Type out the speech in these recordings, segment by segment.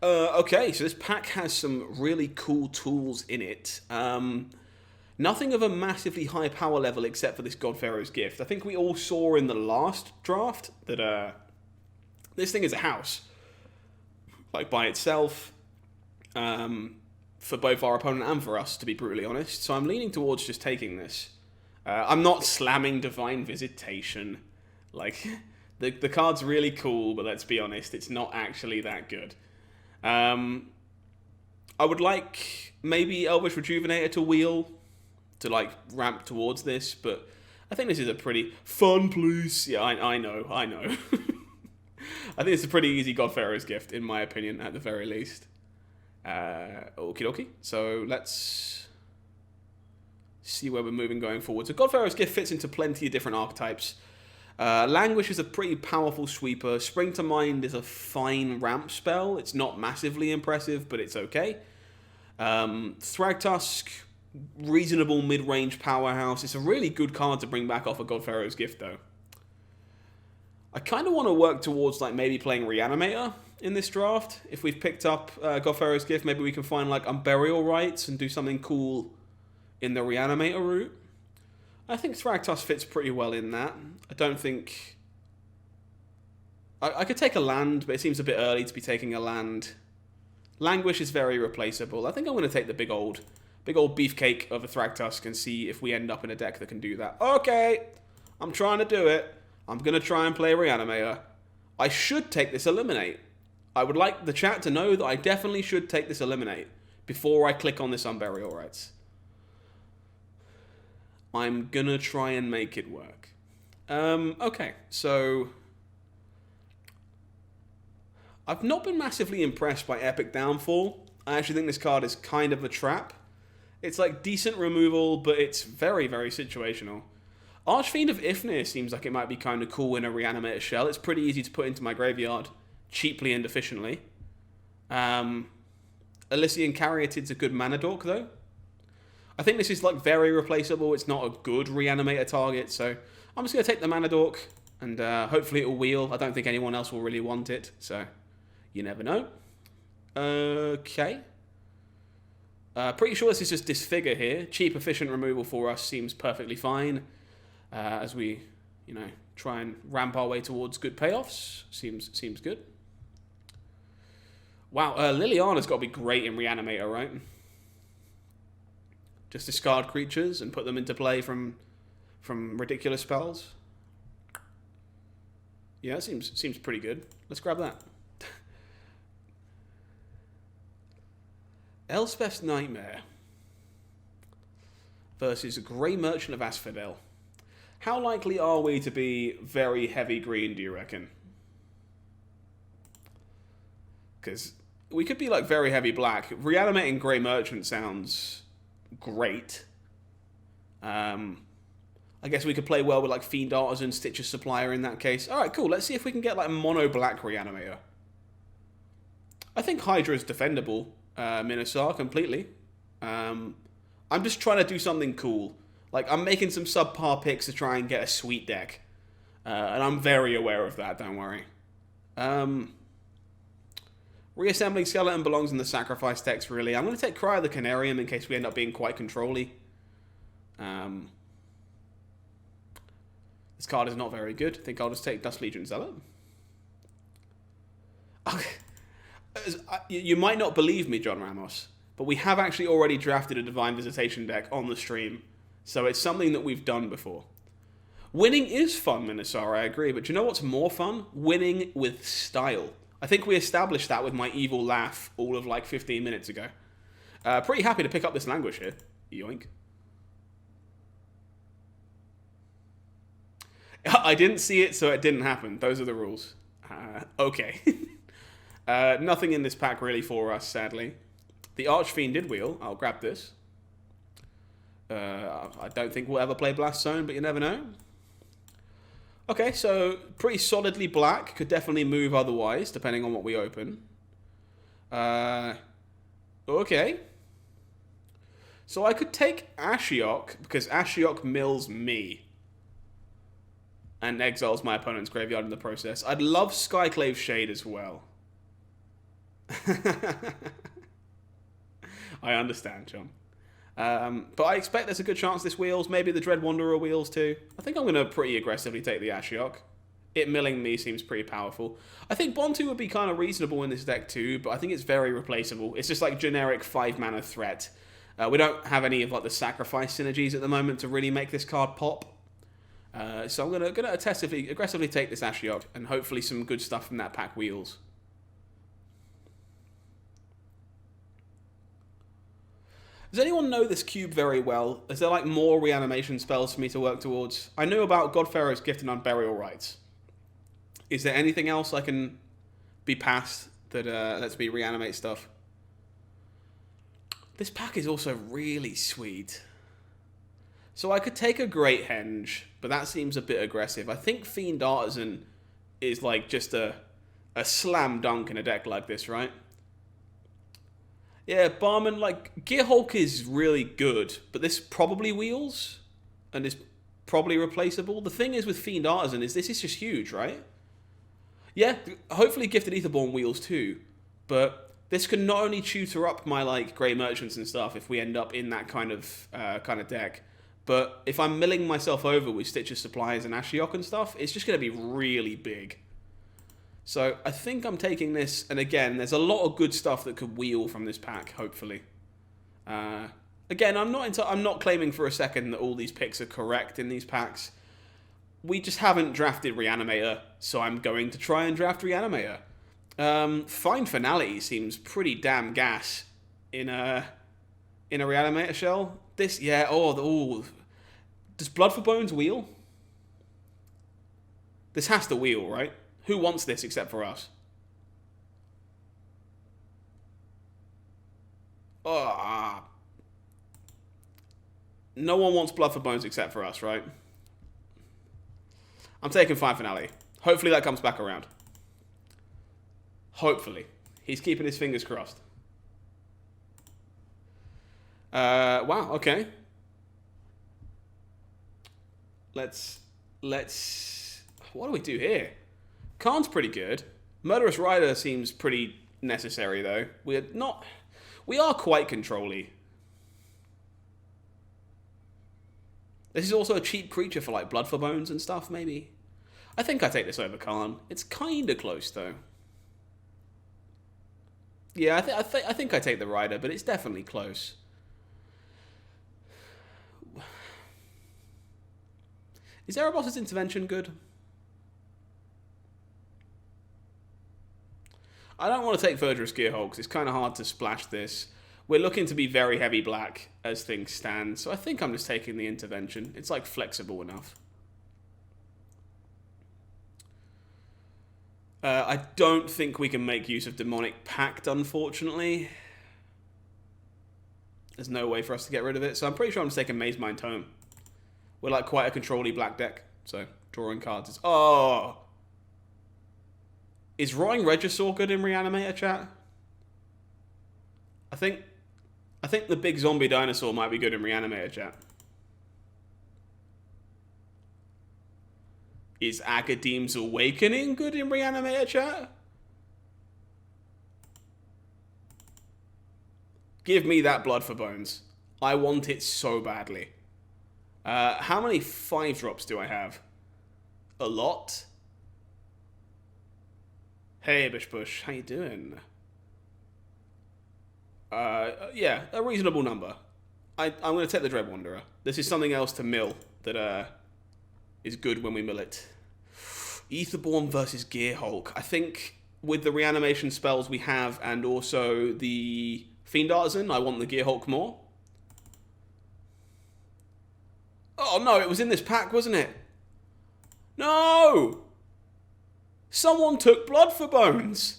Okay, so this pack has some really cool tools in it. Nothing of a massively high power level except for this Godpharaoh's Gift. I think we all saw in the last draft that this thing is a house, like by itself, for both our opponent and for us, to be brutally honest. So I'm leaning towards just taking this. I'm not slamming Divine Visitation. Like, the card's really cool, but let's be honest, it's not actually that good. I would like maybe Elvish Rejuvenator to wheel to like ramp towards this, but I think this is a pretty fun, please. Yeah, I know. I think it's a pretty easy Godpharaoh's Gift, in my opinion, at the very least. Okie dokie. So let's see where we're moving going forward. So Godpharaoh's Gift fits into plenty of different archetypes. Languish is a pretty powerful sweeper. Spring to Mind is a fine ramp spell. It's not massively impressive, but it's okay. Thragtusk, reasonable mid-range powerhouse. It's a really good card to bring back off of Godpharaoh's Gift, though. I kind of want to work towards like maybe playing Reanimator in this draft. If we've picked up Godpharaoh's Gift, maybe we can find like Unburial Rites and do something cool in the Reanimator route. I think Thragtusk fits pretty well in that. I don't think... I could take a land, but it seems a bit early to be taking a land. Languish is very replaceable. I think I'm going to take the big old beefcake of a Thragtusk and see if we end up in a deck that can do that. Okay, I'm trying to do it. I'm going to try and play Reanimator. I should take this Eliminate. I would like the chat to know that I definitely should take this Eliminate before I click on this Unburial Rites. I'm gonna try and make it work. Okay, so... I've not been massively impressed by Epic Downfall. I actually think this card is kind of a trap. It's like decent removal, but it's very, very situational. Archfiend of Ifnir seems like it might be kind of cool in a Reanimator shell. It's pretty easy to put into my graveyard, cheaply and efficiently. Elysian Caryatid's a good mana dork, though. I think this is like very replaceable. It's not a good Reanimator target, so I'm just going to take the Mana Dork, and hopefully it'll wheel. I don't think anyone else will really want it, so you never know. Okay. Pretty sure this is just Disfigure here. Cheap, efficient removal for us seems perfectly fine. As we, try and ramp our way towards good payoffs. Seems good. Wow, Liliana's got to be great in Reanimator, right? Just discard creatures and put them into play from ridiculous spells. Yeah, that seems pretty good. Let's grab that. Elspeth's Nightmare versus Grey Merchant of Asphodel. How likely are we to be very heavy green, do you reckon? Because we could be like very heavy black. Reanimating Grey Merchant sounds great. I guess we could play well with like Fiend Artisan, Stitcher Supplier in that case. Alright, cool. Let's see if we can get like a mono black Reanimator. I think Hydra is defendable, Minosaur, completely. I'm just trying to do something cool. Like, I'm making some subpar picks to try and get a sweet deck. And I'm very aware of that, don't worry. Reassembling Skeleton belongs in the Sacrifice text, really. I'm going to take Cry of the Canarium in case we end up being quite control-y. This card is not very good. I think I'll just take Dust Legion Zealot. Okay. You might not believe me, John Ramos, but we have actually already drafted a Divine Visitation deck on the stream, so it's something that we've done before. Winning is fun, Minosaur, I agree, but do you know what's more fun? Winning with style. I think we established that with my evil laugh all of like 15 minutes ago. Pretty happy to pick up this Languish here. Yoink. I didn't see it, so it didn't happen. Those are the rules. Okay. Nothing in this pack really for us, sadly. The Archfiend did wheel. I'll grab this. I don't think we'll ever play Blast Zone, but you never know. Okay, so pretty solidly black. Could definitely move otherwise, depending on what we open. Okay. So I could take Ashiok, because Ashiok mills me. And exiles my opponent's graveyard in the process. I'd love Skyclave Shade as well. I understand, John. But I expect there's a good chance this wheels. Maybe the Dread Wanderer wheels too. I think I'm going to pretty aggressively take the Ashiok. It milling me seems pretty powerful. I think Bontu would be kind of reasonable in this deck too, but I think it's very replaceable. It's just like generic 5-mana threat. We don't have any of like the sacrifice synergies at the moment to really make this card pop. So I'm gonna aggressively take this Ashiok, and hopefully some good stuff from that pack wheels. Does anyone know this cube very well? Is there like more reanimation spells for me to work towards? I knew about Godpharaoh's Gift and Unburial Rites. Is there anything else I can be past that lets me reanimate stuff? This pack is also really sweet. So I could take a Great Henge, but that seems a bit aggressive. I think Fiend Artisan is like just a slam dunk in a deck like this, right? Yeah, Barman, like, Gear Hulk is really good, but this probably wheels, and is probably replaceable. The thing is with Fiend Artisan is this is just huge, right? Yeah, hopefully Gifted Aetherborn wheels too, but this can not only tutor up my, like, Grey Merchants and stuff if we end up in that kind of deck, but if I'm milling myself over with Stitcher's Supplies and Ashiok and stuff, it's just going to be really big. So I think I'm taking this, and again, there's a lot of good stuff that could wheel from this pack, hopefully. Again, I'm not claiming for a second that all these picks are correct in these packs. We just haven't drafted Reanimator, so I'm going to try and draft Reanimator. Fine Finality seems pretty damn gas in a Reanimator shell. This, yeah, does Blood for Bones wheel? This has to wheel, right? Who wants this except for us? Oh, no one wants Blood for Bones except for us, right? I'm taking Fine Finale. Hopefully that comes back around. Hopefully. He's keeping his fingers crossed. Wow, okay. Let's... What do we do here? Khan's pretty good. Murderous Rider seems pretty necessary, though. We are quite control-y. This is also a cheap creature for, like, Blood for Bones and stuff, maybe. I think I take this over Khan. It's kind of close, though. Yeah, I think I take the Rider, but it's definitely close. Is Erebos' Intervention good? I don't want to take Verdurous Gearhulk because it's kind of hard to splash this. We're looking to be very heavy black as things stand, so I think I'm just taking the Intervention. It's like flexible enough. I don't think we can make use of Demonic Pact, unfortunately. There's no way for us to get rid of it, so I'm pretty sure I'm just taking Maze Mind Tome. We're like quite a control-y black deck, so drawing cards is... Oh! Is Rotting Regisaur good in Reanimator, chat? I think the big zombie dinosaur might be good in Reanimator, chat. Is Agadeem's Awakening good in Reanimator, chat? Give me that Blood for Bones. I want it so badly. How many 5-drops do I have? A lot? Hey, Bush, how you doing? Yeah, a reasonable number. I'm going to take the Dread Wanderer. This is something else to mill that is good when we mill it. Aetherborn versus Gearhulk. I think with the reanimation spells we have and also the Fiend Artisan, I want the Gearhulk more. Oh no, it was in this pack, wasn't it? No! Someone took Blood for Bones.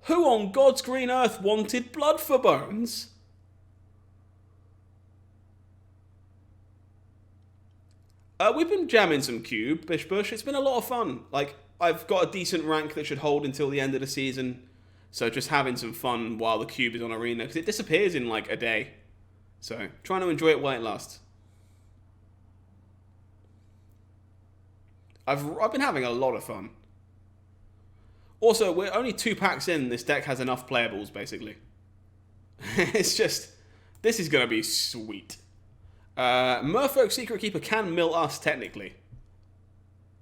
Who on God's green earth wanted Blood for Bones? We've been jamming some Cube, Bush. It's been a lot of fun. Like, I've got a decent rank that should hold until the end of the season. So just having some fun while the Cube is on Arena. Because it disappears in, like, a day. So, trying to enjoy it while it lasts. I've been having a lot of fun. Also, we're only 2 packs in. This deck has enough playables, basically. It's just... This is going to be sweet. Merfolk Secret Keeper can mill us, technically.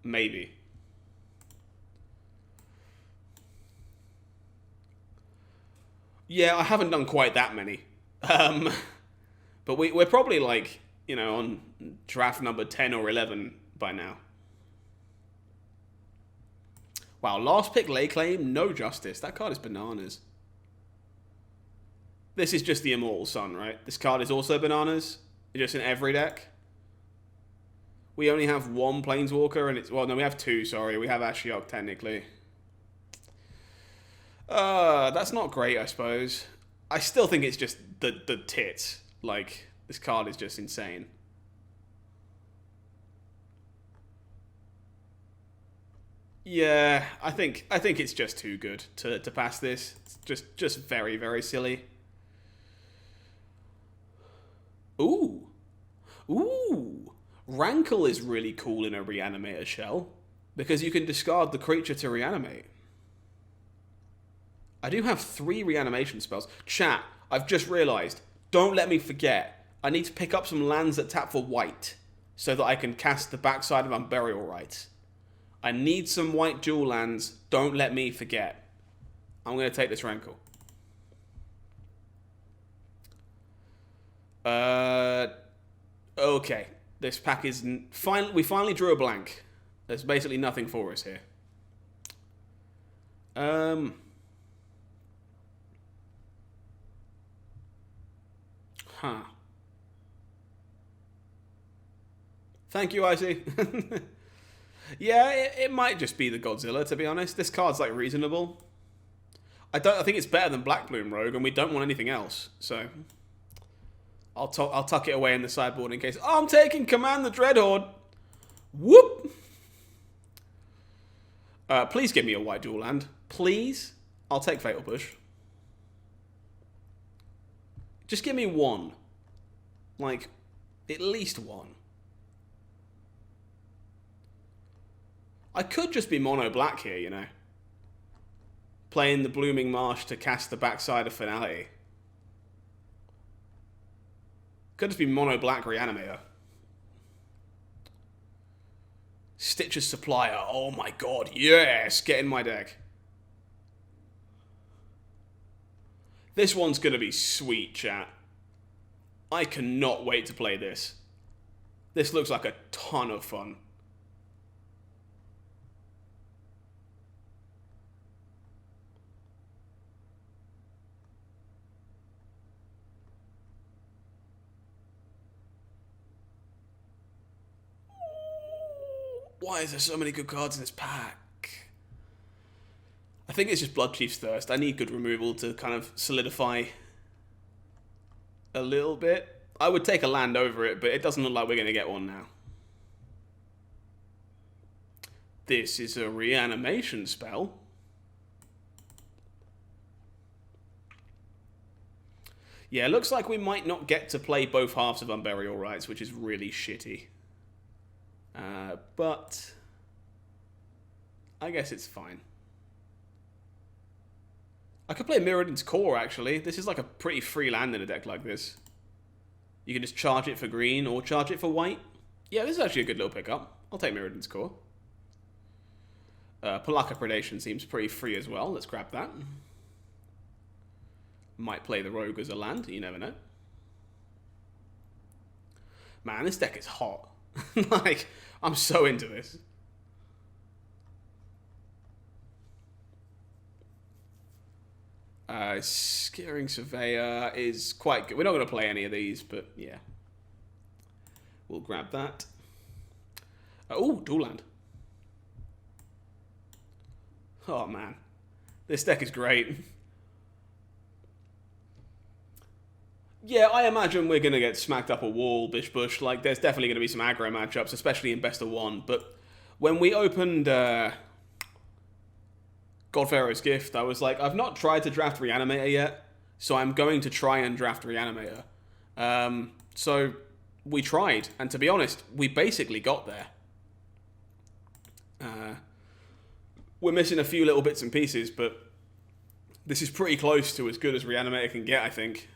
Maybe. Yeah, I haven't done quite that many. But we're probably like, you know, on draft number 10 or 11 by now. Wow, last pick, lay claim, no justice. That card is bananas. This is just the Immortal Sun, right? This card is also bananas. Just in every deck. We only have 1 Planeswalker, and it's... Well, no, we have 2, sorry. We have Ashiok, technically. That's not great, I suppose. I still think it's just the tits. Like, this card is just insane. Yeah, I think it's just too good to pass this. It's just very, very silly. Ooh. Ooh. Rankle is really cool in a Reanimator shell, because you can discard the creature to reanimate. I do have 3 reanimation spells. Chat, I've just realised. Don't let me forget. I need to pick up some lands that tap for white, so that I can cast the backside of Unburial Rites. I need some white dual lands. Don't let me forget. I'm going to take this Rankle. Okay. This pack is... we finally drew a blank. There's basically nothing for us here. Huh. Thank you, Icy. Yeah, it might just be the Godzilla, to be honest. This card's, like, reasonable. I think it's better than Black Bloom Rogue, and we don't want anything else, so... I'll tuck it away in the sideboard in case... Oh, I'm taking Command the Dreadhorde! Whoop! Please give me a white dual land. Please? I'll take Fatal Push. Just give me 1. Like, at least 1. I could just be mono black here, you know. Playing the Blooming Marsh to cast the backside of Finality. Could just be mono black Reanimator. Stitcher's Supplier. Oh my god, yes! Get in my deck. This one's gonna be sweet, chat. I cannot wait to play this. This looks like a ton of fun. Why is there so many good cards in this pack? I think it's just Bloodchief's Thirst. I need good removal to kind of solidify a little bit. I would take a land over it, but it doesn't look like we're going to get one now. This is a reanimation spell. Yeah, it looks like we might not get to play both halves of Unburial Rites, which is really shitty. But I guess it's fine. I could play Mirrodin's Core, actually. This is like a pretty free land in a deck like this. You can just charge it for green or charge it for white. Yeah, this is actually a good little pickup. I'll take Mirrodin's Core. Palaka Predation seems pretty free as well. Let's grab that. Might play the Rogue as a land. You never know. Man, this deck is hot. Like, I'm so into this. Scaring Surveyor is quite good. We're not going to play any of these, but yeah. We'll grab that. Oh, dual land. Oh, man. This deck is great. Yeah, I imagine we're going to get smacked up a wall, Bish Bush. Like, there's definitely going to be some aggro matchups, especially in best of one. But when we opened Godpharaoh's Gift, I was like, I've not tried to draft Reanimator yet, so I'm going to try and draft Reanimator. So we tried, and to be honest, we basically got there. We're missing a few little bits and pieces, but this is pretty close to as good as Reanimator can get, I think.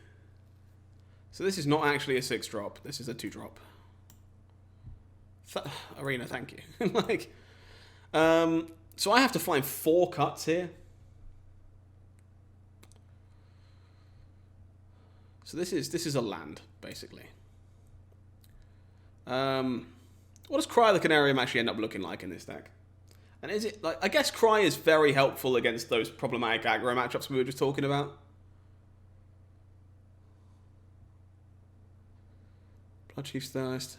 So this is not actually a 6-drop. This is a 2-drop. Arena, thank you. Like, so I have to find 4 cuts here. So this is a land, basically. What does Cry the Canarium actually end up looking like in this deck? And is it, like, I guess Cry is very helpful against those problematic aggro matchups we were just talking about. Blood Chief's Thirst.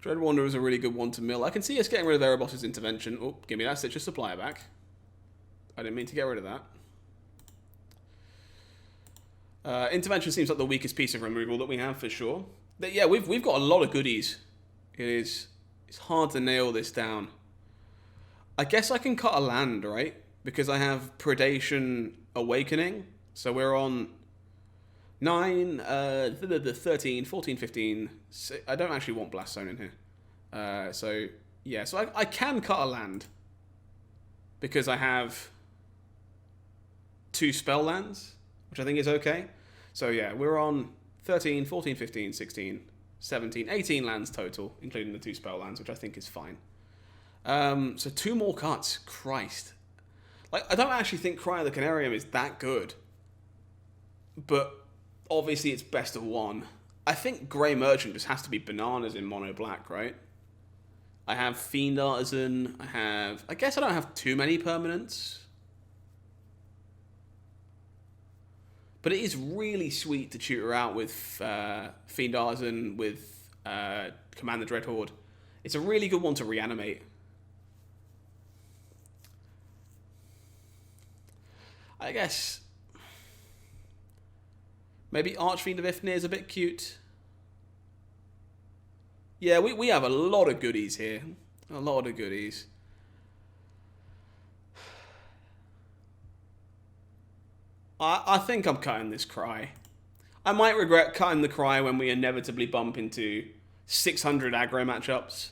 Dread Wanderer is a really good one to mill. I can see us getting rid of Erebos' Intervention. Oh, give me that Stitch of Supplier back. I didn't mean to get rid of that. Intervention seems like the weakest piece of removal that we have, for sure. But yeah, we've got a lot of goodies. It's hard to nail this down. I guess I can cut a land, right? Because I have Predation Awakening. So we're on 9, 13, 14, 15. I don't actually want Blast Zone in here. So, yeah. So I can cut a land. Because I have 2 spell lands, which I think is okay. So, yeah, we're on 13, 14, 15, 16, 17, 18 lands total, including the 2 spell lands, which I think is fine. So 2 more cuts. Christ. Like, I don't actually think Cry of the Canarium is that good. But obviously it's best of 1. I think Grey Merchant just has to be bananas in mono black, right? I have Fiend Artisan. I guess I don't have too many permanents. But it is really sweet to tutor out with Fiend Artisan, with Command the Dread Horde. It's a really good one to reanimate. I guess maybe Archfiend of Ifnir is a bit cute. Yeah, we have a lot of goodies here. A lot of goodies. I think I'm cutting this Cry. I might regret cutting the Cry when we inevitably bump into 600 aggro matchups.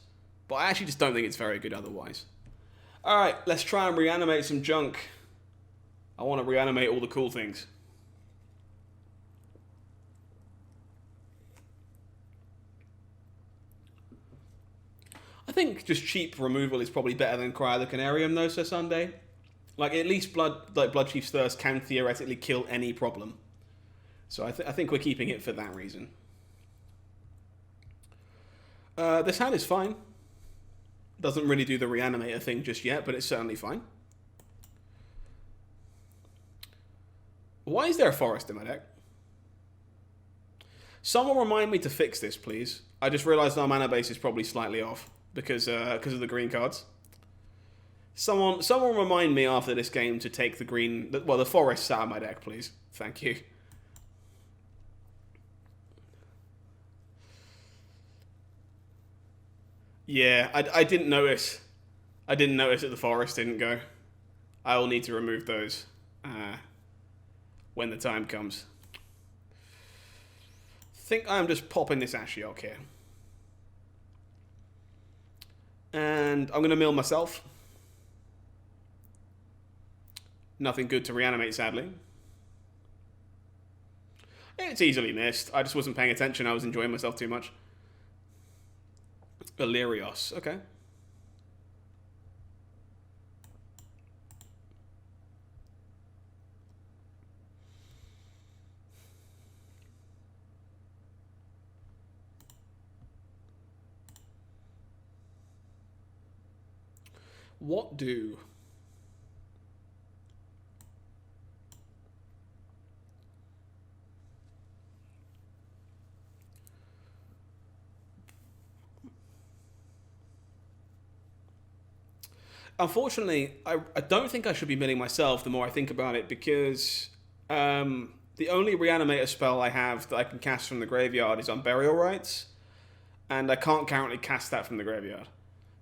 But I actually just don't think it's very good otherwise. Alright, let's try and reanimate some junk. I want to reanimate all the cool things. I think just cheap removal is probably better than Cry of the Canarium, though, Sir Sunday. Like, at least Blood Chief's Thirst can theoretically kill any problem. So I think we're keeping it for that reason. This hand is fine. Doesn't really do the Reanimator thing just yet, but it's certainly fine. Why is there a forest in my deck? Someone remind me to fix this, please. I just realised our mana base is probably slightly off because of the green cards. Someone remind me after this game to take the forests out of my deck, please. Thank you. Yeah, I didn't notice. I didn't notice that the forest didn't go. I will need to remove those when the time comes. I think I'm just popping this Ashiok here. And I'm going to mill myself. Nothing good to reanimate, sadly. It's easily missed. I just wasn't paying attention. I was enjoying myself too much. Illyrios. Okay. What do? Unfortunately, I don't think I should be milling myself the more I think about it, because the only Reanimator spell I have that I can cast from the graveyard is on Burial Rites, and I can't currently cast that from the graveyard.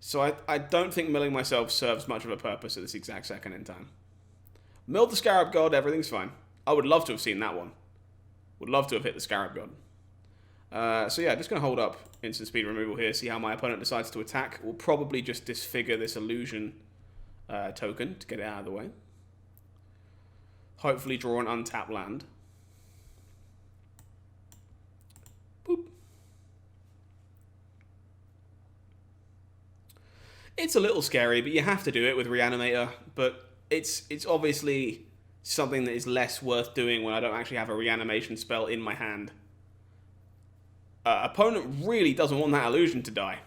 So I don't think milling myself serves much of a purpose at this exact second in time. Milled the Scarab God, everything's fine. I would love to have seen that one. Would love to have hit the Scarab God. So yeah, just going to hold up instant speed removal here, see how my opponent decides to attack. We'll probably just disfigure this illusion token to get it out of the way. Hopefully draw an untapped land. Boop. It's a little scary, but you have to do it with Reanimator. But it's obviously something that is less worth doing when I don't actually have a reanimation spell in my hand. Opponent really doesn't want that illusion to die.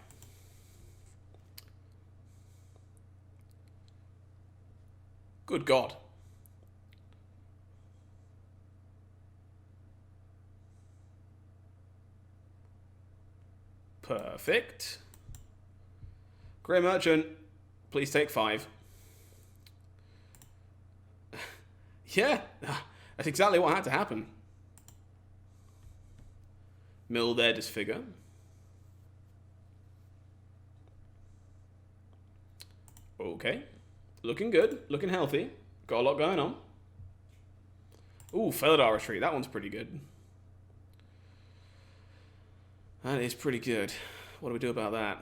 Good God. Perfect. Grey Merchant, please take 5. Yeah, that's exactly what had to happen. Mill their Disfigure. Okay. Looking good. Looking healthy. Got a lot going on. Ooh, Felidar Retreat. That one's pretty good. That is pretty good. What do we do about that?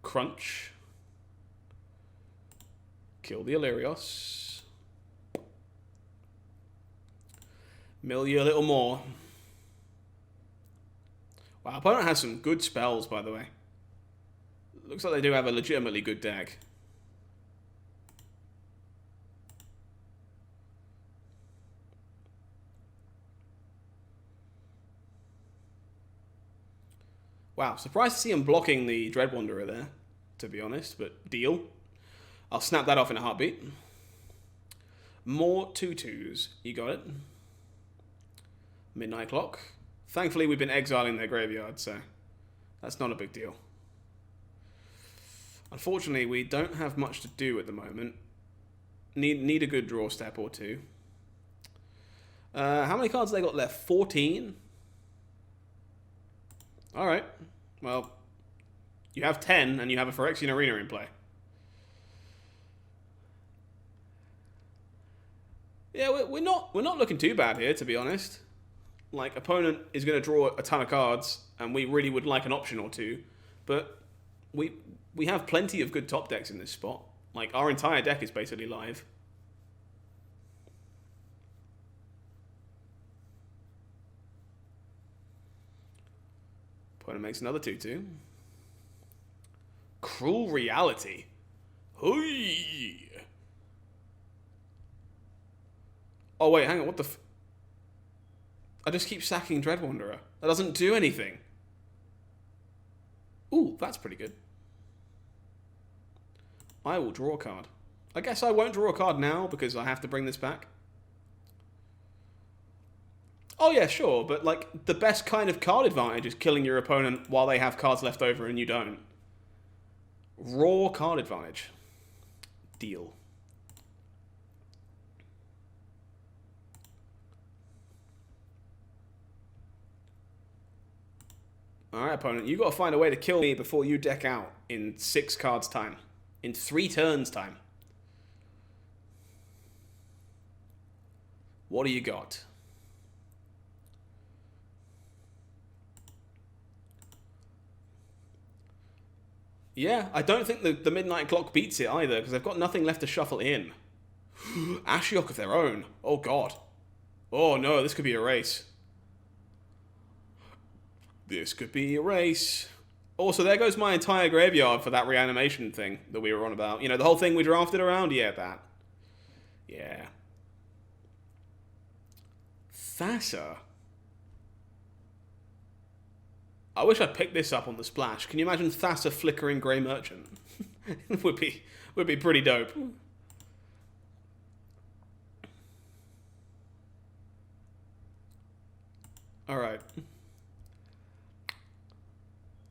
Crunch. Kill the Illyrios. Mill you a little more. Wow, opponent has some good spells, by the way. Looks like they do have a legitimately good deck. Wow, surprised to see him blocking the Dread Wanderer there, to be honest, but deal. I'll snap that off in a heartbeat. More 2/2s. You got it. Midnight Clock. Thankfully, we've been exiling their graveyard, so that's not a big deal. Unfortunately, we don't have much to do at the moment. Need a good draw step or two. How many cards have they got left? 14? Alright. Well, you have 10, and you have a Phyrexian Arena in play. Yeah, we're not looking too bad here, to be honest. Like, opponent is going to draw a ton of cards, and we really would like an option or two. But we have plenty of good top decks in this spot. Like, our entire deck is basically live. Opponent makes another 2/2. Cruel Reality. Hoi! Oh, wait, hang on, what the I just keep sacking Dread Wanderer. That doesn't do anything. Ooh, that's pretty good. I will draw a card. I guess I won't draw a card now because I have to bring this back. Oh yeah, sure, but like the best kind of card advantage is killing your opponent while they have cards left over and you don't. Raw card advantage. Deal. Alright, opponent, you got to find a way to kill me before you deck out in 6 cards time. In 3 turns time. What do you got? Yeah, I don't think the Midnight Clock beats it either, because they've got nothing left to shuffle in. Ashiok of their own. Oh god. Oh no, this could be a race. This could be a race. Also, there goes my entire graveyard for that reanimation thing that we were on about. You know, the whole thing we drafted around? Yeah, that. Yeah. Thassa. I wish I'd picked this up on the splash. Can you imagine Thassa flickering Grey Merchant? would be pretty dope. Alright.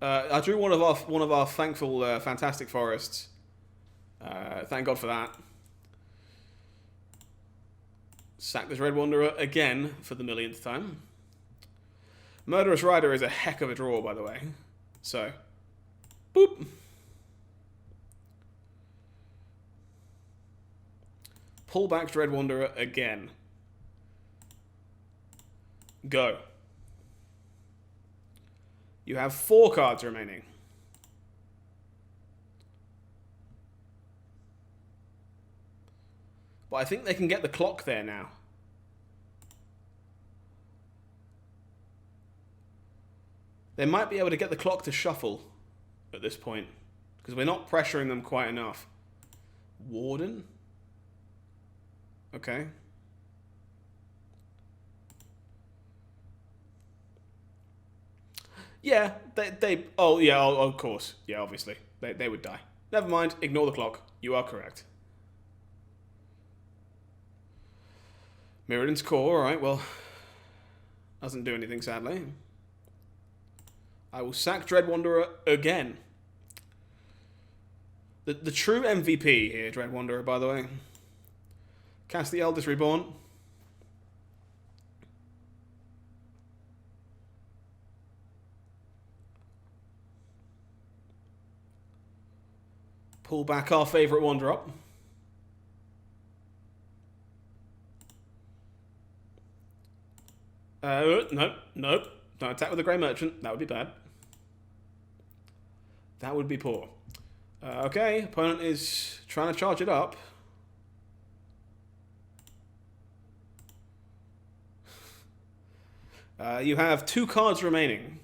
I drew one of our thankful fantastic forests. Thank God for that. Sack this Red Wanderer again for the millionth time. Murderous Rider is a heck of a draw, by the way. So, boop. Pull back Dread Wanderer again. Go. You have 4 cards remaining. But I think they can get the clock there now. They might be able to get the clock to shuffle at this point, because we're not pressuring them quite enough. Warden? Okay. Yeah, oh, yeah, of course. Yeah, obviously. They would die. Never mind, ignore the clock. You are correct. Mirrodin's core, alright, well. Doesn't do anything, sadly. I will sack Dread Wanderer again. The true MVP here, Dread Wanderer, by the way. Cast the Eldest Reborn. Pull back our favourite 1-drop. Nope. Don't attack with the Grey Merchant. That would be bad. That would be poor. Okay, opponent is trying to charge it up. You have 2 cards remaining.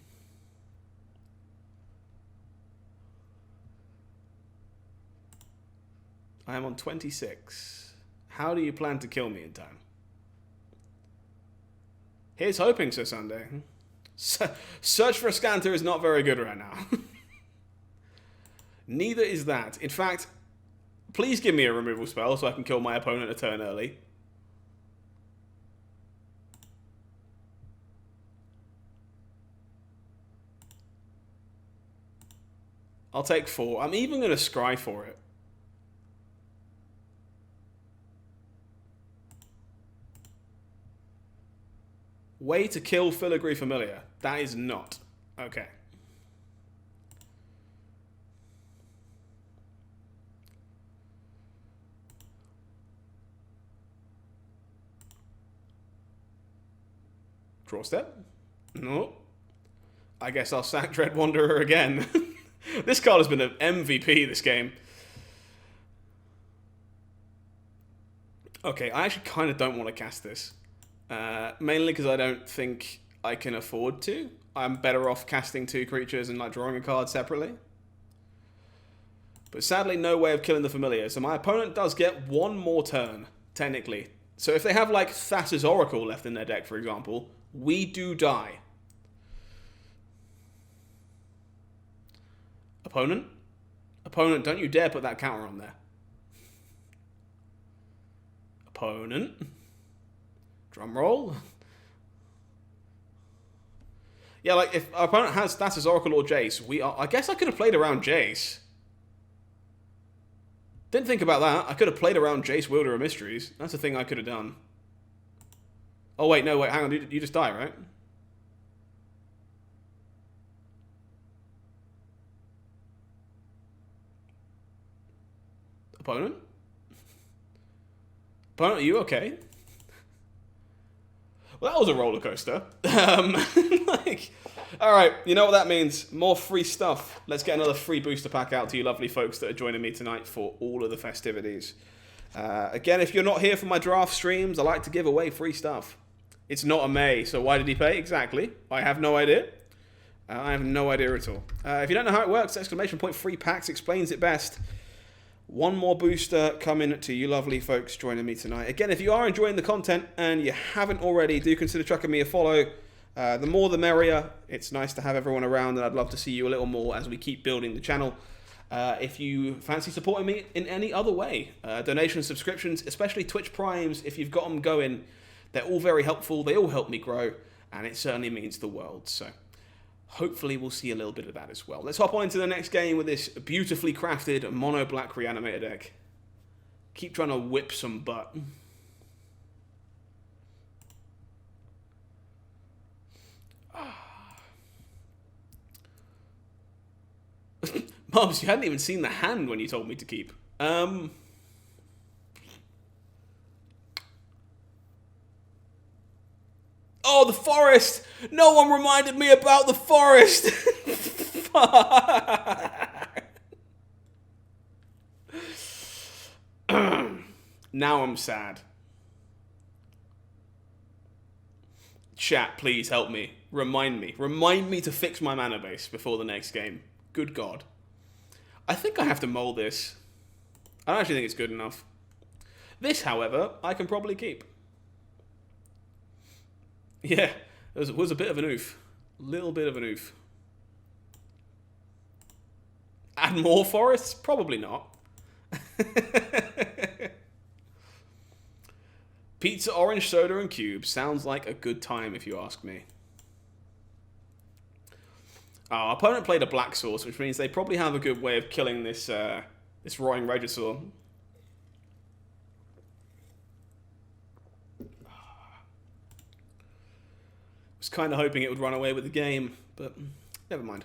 I am on 26. How do you plan to kill me in time? Here's hoping, Sir Sunday. Search for a Scanter is not very good right now. Neither is that. In fact, please give me a removal spell so I can kill my opponent a turn early. I'll take 4. I'm even going to scry for it. Way to kill Filigree Familiar. That is not. Okay. Draw step? No. I guess I'll sack Dread Wanderer again. This card has been an MVP this game. Okay, I actually kind of don't want to cast this. Mainly because I don't think I can afford to. I'm better off casting 2 creatures and like drawing a card separately. But sadly, no way of killing the Familiar. So my opponent does get 1 more turn, technically. So if they have like Thassa's Oracle left in their deck, for example, we do die. Opponent? Opponent, don't you dare put that counter on there. Opponent? Drum roll. Yeah, like if our opponent has Thassa's Oracle or Jace, I guess I could have played around Jace. Didn't think about that. I could have played around Jace, Wielder of Mysteries. That's a thing I could have done. Oh wait, no, wait, hang on. You just die, right? Opponent? Opponent, are you okay? Well, that was a roller coaster. All right, you know what that means. More free stuff. Let's get another free booster pack out to you lovely folks that are joining me tonight for all of the festivities. Again, if you're not here for my draft streams, I like to give away free stuff. It's not a May, so why did he pay? Exactly. I have no idea. I have no idea at all. If you don't know how it works, exclamation point free packs explains it best. 1 more booster coming to you lovely folks joining me tonight. Again, if you are enjoying the content and you haven't already, do consider chucking me a follow. The more the merrier. It's nice to have everyone around, and I'd love to see you a little more as we keep building the channel. If you fancy supporting me in any other way, donations, subscriptions, especially Twitch Primes, if you've got them going, they're all very helpful. They all help me grow, and it certainly means the world. So hopefully we'll see a little bit of that as well. Let's hop on into the next game with this beautifully crafted mono black reanimator deck. Keep trying to whip some butt. Mobs, you hadn't even seen the hand when you told me to keep. Oh, the forest! No one reminded me about the forest! Now I'm sad. Chat, please help me. Remind me. Remind me to fix my mana base before the next game. Good God. I think I have to mold this. I don't actually think it's good enough. This, however, I can probably keep. Yeah, it was a bit of an oof. Little bit of an oof. Add more forests? Probably not. Pizza, orange soda, and cubes. Sounds like a good time if you ask me. Our opponent played a black source, which means they probably have a good way of killing this this roaring Regisaur. Was kind of hoping it would run away with the game, but never mind.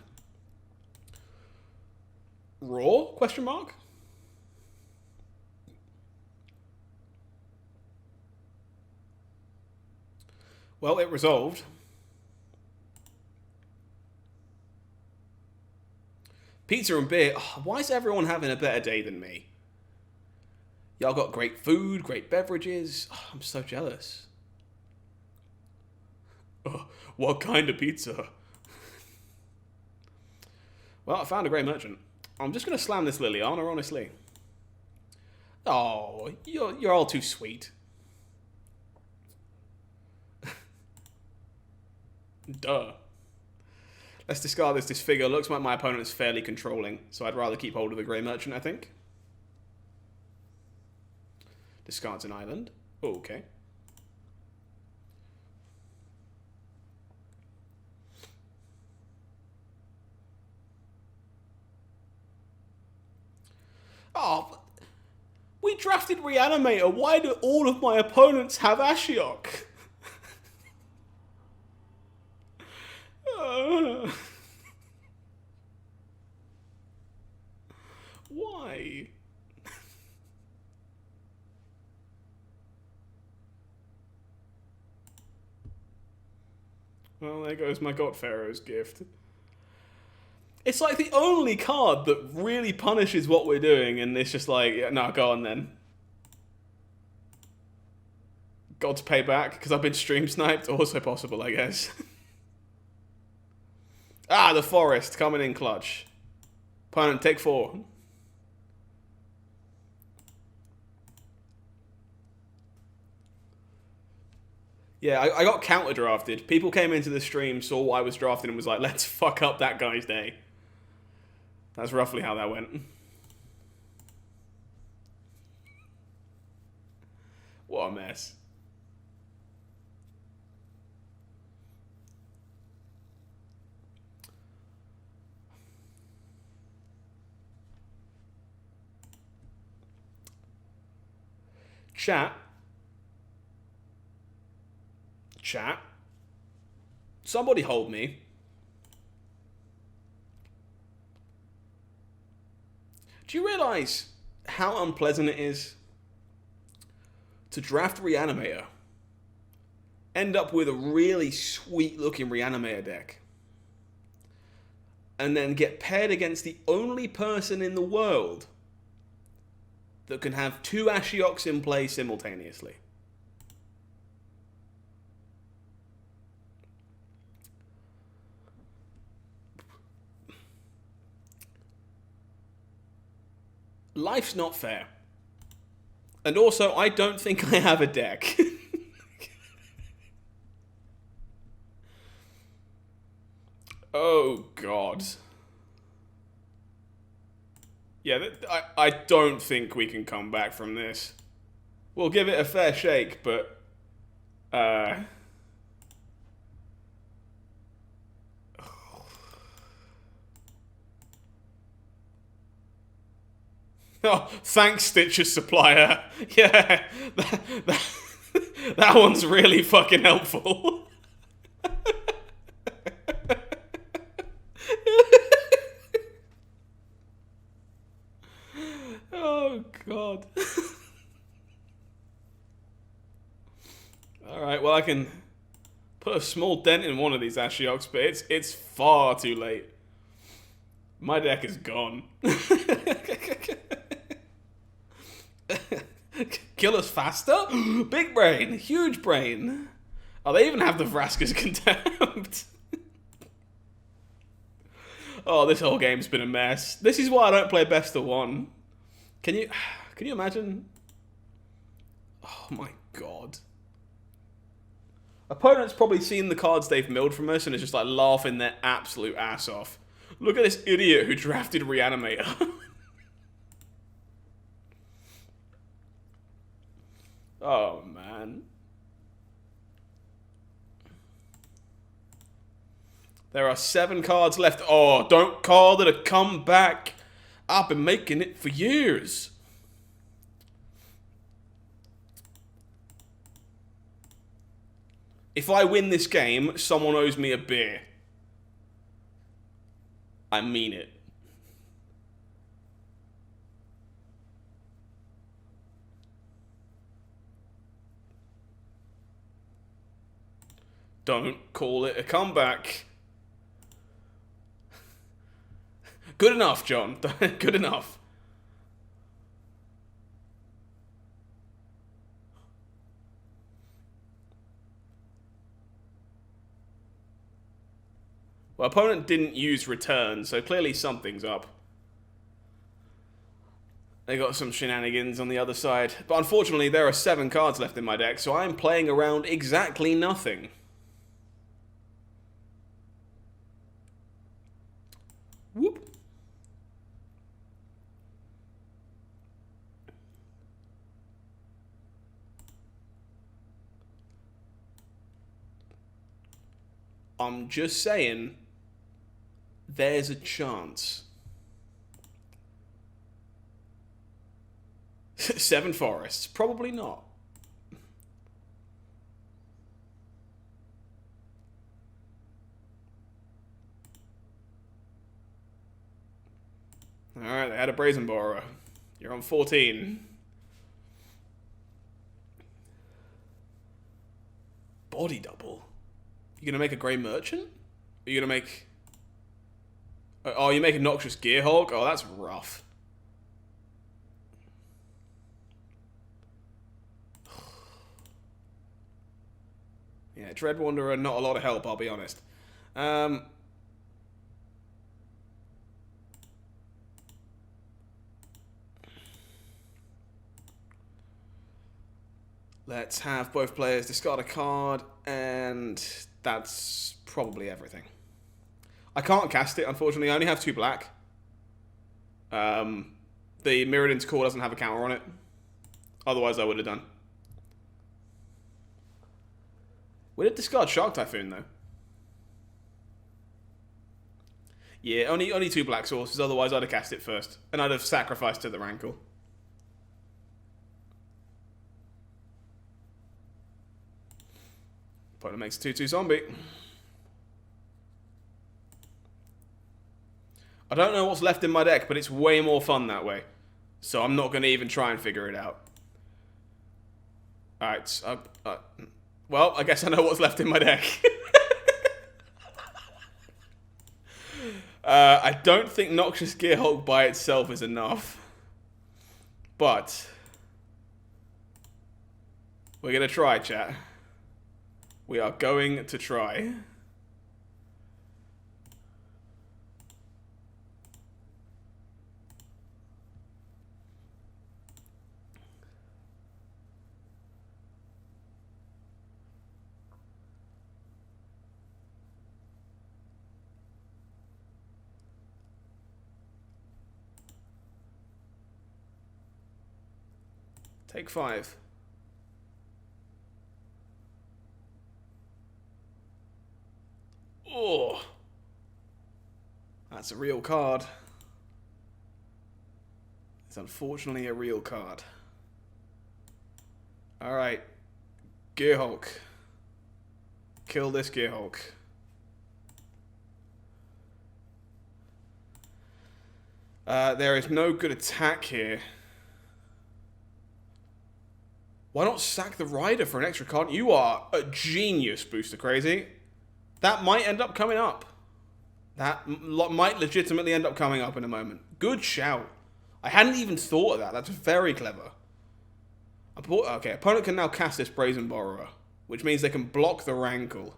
Raw? Question mark? Well, it resolved. Pizza and beer. Oh, why is everyone having a better day than me? Y'all got great food, great beverages. Oh, I'm so jealous. Oh, what kind of pizza? Well, I found a great merchant. I'm just going to slam this Liliana, honestly. Oh, you're all too sweet. Duh. Let's discard this disfigure. Looks like my opponent is fairly controlling, so I'd rather keep hold of the Grey Merchant, I think. Discards an island. Oh, okay. Oh, we drafted Reanimator. Why do all of my opponents have Ashiok? Why? Well, there goes my God Pharaoh's gift. It's like the only card that really punishes what we're doing, and it's just like, yeah, no, go on then. God's payback, because I've been stream sniped. Also possible, I guess. Ah, the forest coming in clutch. Opponent, take 4. Yeah, I got counter drafted. People came into the stream, saw what I was drafting, and was like, let's fuck up that guy's day. That's roughly how that went. What a mess. Chat. Somebody hold me. Do you realise how unpleasant it is to draft Reanimator, end up with a really sweet looking Reanimator deck, and then get paired against the only person in the world that can have 2 Ashioks in play simultaneously? Life's not fair. And also, I don't think I have a deck. Oh, God. Yeah, I don't think we can come back from this. We'll give it a fair shake, but... Oh, thanks, Stitcher's supplier. Yeah, that one's really fucking helpful. Oh, God. Alright, well, I can put a small dent in one of these Ashioks, but it's far too late. My deck is gone. kill us faster? Big brain. Huge brain. Oh, they even have the Vraska's Contempt. Oh, this whole game's been a mess. This is why I don't play best of one. Can you imagine? Oh my god. Opponents probably seen the cards they've milled from us and is just like laughing their absolute ass off. Look at this idiot who drafted Reanimator. Oh man. There are 7 cards left. Oh, don't call it a comeback. I've been making it for years. If I win this game, someone owes me a beer. I mean it. Don't call it a comeback. Good enough, John. Good enough. Well, opponent didn't use return, so clearly something's up. They got some shenanigans on the other side. But unfortunately, there are 7 cards left in my deck, so I'm playing around exactly nothing. Whoop. I'm just saying, there's a chance. 7 forests. Probably not. Alright, they had a Brazen Borrower. You're on 14. Body double. You gonna make a Grey Merchant? Are you gonna make... Oh, you make a Noxious Gearhulk? Oh, that's rough. Yeah, Dread Wanderer, not a lot of help, I'll be honest. Let's have both players discard a card, and that's probably everything. I can't cast it, unfortunately. I only have 2 black. The Mirrodin's Call doesn't have a counter on it. Otherwise, I would have done. We did discard Shark Typhoon, though. Yeah, only 2 black sources, otherwise I'd have cast it first. And I'd have sacrificed to the Rankle. Opponent makes a 2/2 zombie. I don't know what's left in my deck, but it's way more fun that way. So I'm not going to even try and figure it out. Alright, well, I guess I know what's left in my deck. I don't think Noxious Gearhulk by itself is enough. But we're going to try, chat. We are going to try. Take 5. Oh, that's a real card. It's unfortunately a real card. Alright. Gearhulk. Kill this Gearhulk. There is no good attack here. Why not sack the Rider for an extra card? You are a genius, Booster Crazy. That might end up coming up. That might legitimately end up coming up in a moment. Good shout. I hadn't even thought of that. That's very clever. Okay, opponent can now cast this Brazen Borrower, which means they can block the Rankle.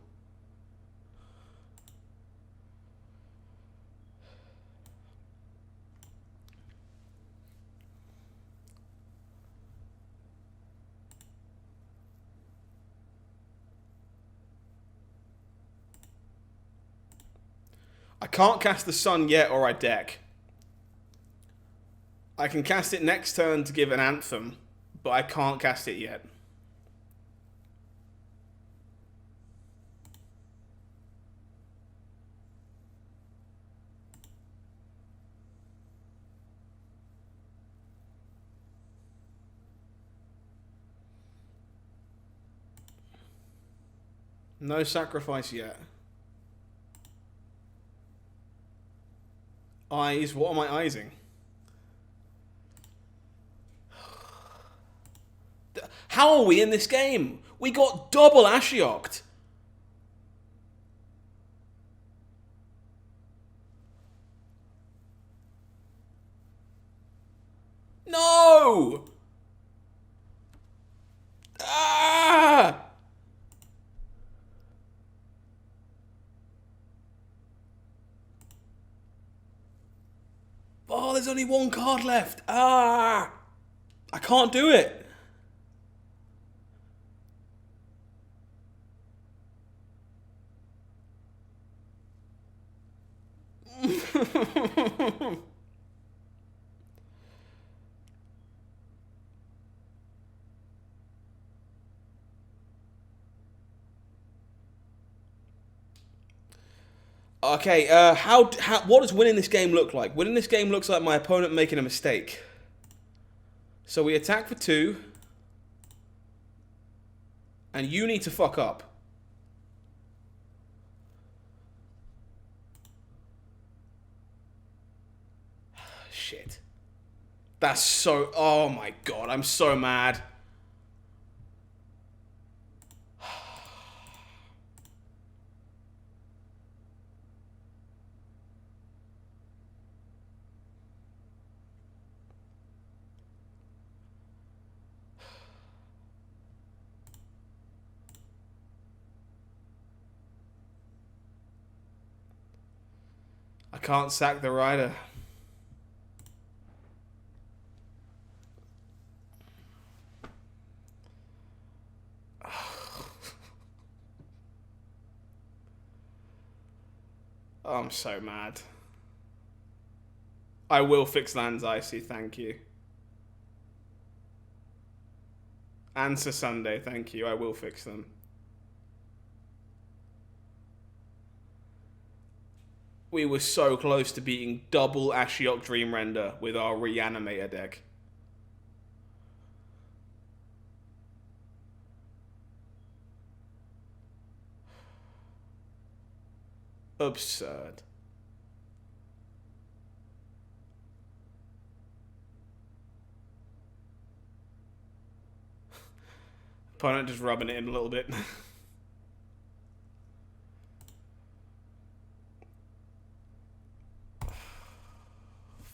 I can't cast the Sun yet, or I deck. I can cast it next turn to give an Anthem, but I can't cast it yet. No sacrifice yet. Eyes? What am I eyesing? How are we in this game? We got double Ashioked. No! Ah! Oh, there's only one card left. Ah! I can't do it. Okay, what does winning this game look like? Winning this game looks like my opponent making a mistake. So we attack for 2. And you need to fuck up. Shit. That's so... Oh my god, I'm so mad. I can't sack the rider. Oh, I'm so mad. I will fix lands icy, thank you. Answer Sunday, thank you. I will fix them. We were so close to beating double Ashiok Dream Render with our Reanimator deck. Absurd. Opponent just rubbing it in a little bit.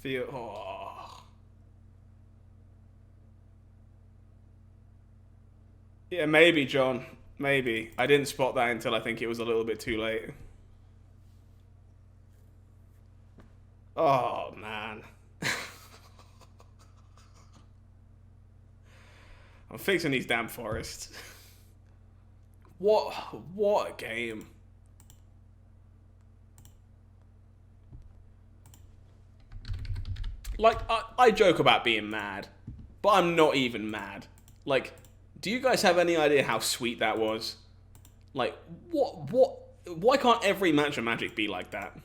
Feel... Oh. Yeah, maybe, John. Maybe. I didn't spot that until I think it was a little bit too late. Oh, man. I'm fixing these damn forests. What a game. Like, I joke about being mad, but I'm not even mad. Like, do you guys have any idea how sweet that was? Like, why can't every match of Magic be like that?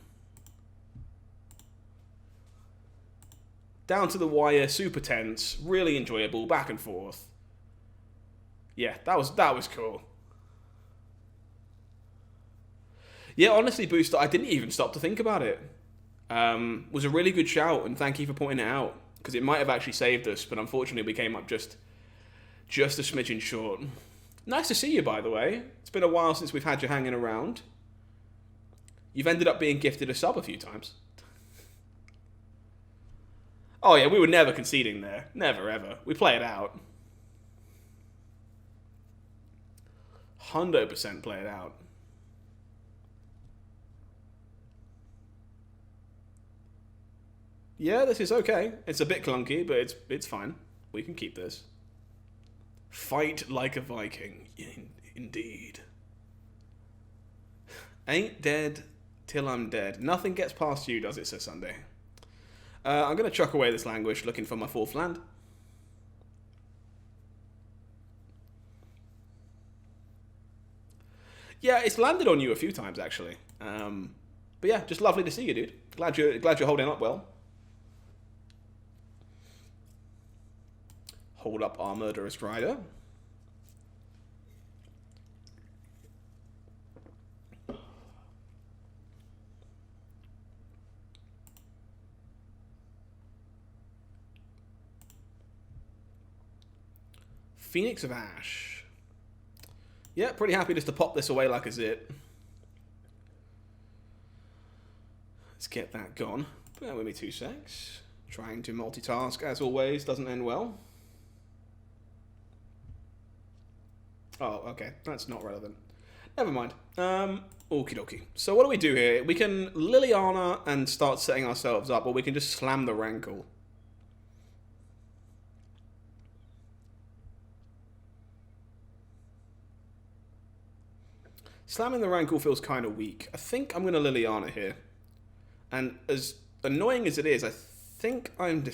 Down to the wire, super tense, really enjoyable, back and forth. Yeah, that was cool. Yeah, honestly, Booster, I didn't even stop to think about it. Was a really good shout, and thank you for pointing it out, because it might have actually saved us, but unfortunately we came up just a smidgen short. Nice to see you, by the way. It's been a while since we've had you hanging around. You've ended up being gifted a sub a few times. Oh yeah, we were never conceding there. Never, ever. We play it out. 100% play it out. Yeah, this is okay. It's a bit clunky, but it's fine. We can keep this. Fight like a Viking. Indeed. Ain't dead till I'm dead. Nothing gets past you, does it, Sir Sunday? I'm going to chuck away this languish, looking for my 4th land. Yeah, it's landed on you a few times, actually. But yeah, just lovely to see you, dude. Glad you're holding up well. Hold up our murderous rider. Phoenix of Ash. Yeah, pretty happy just to pop this away like a zit. Let's get that gone. Bear with me 2 secs. Trying to multitask, as always, doesn't end well. Oh, okay, that's not relevant. Never mind. Okie dokie. So what do we do here? We can Liliana and start setting ourselves up, or we can just slam the Rankle. Slamming the Rankle feels kind of weak. I think I'm going to Liliana here. And as annoying as it is, I think I'm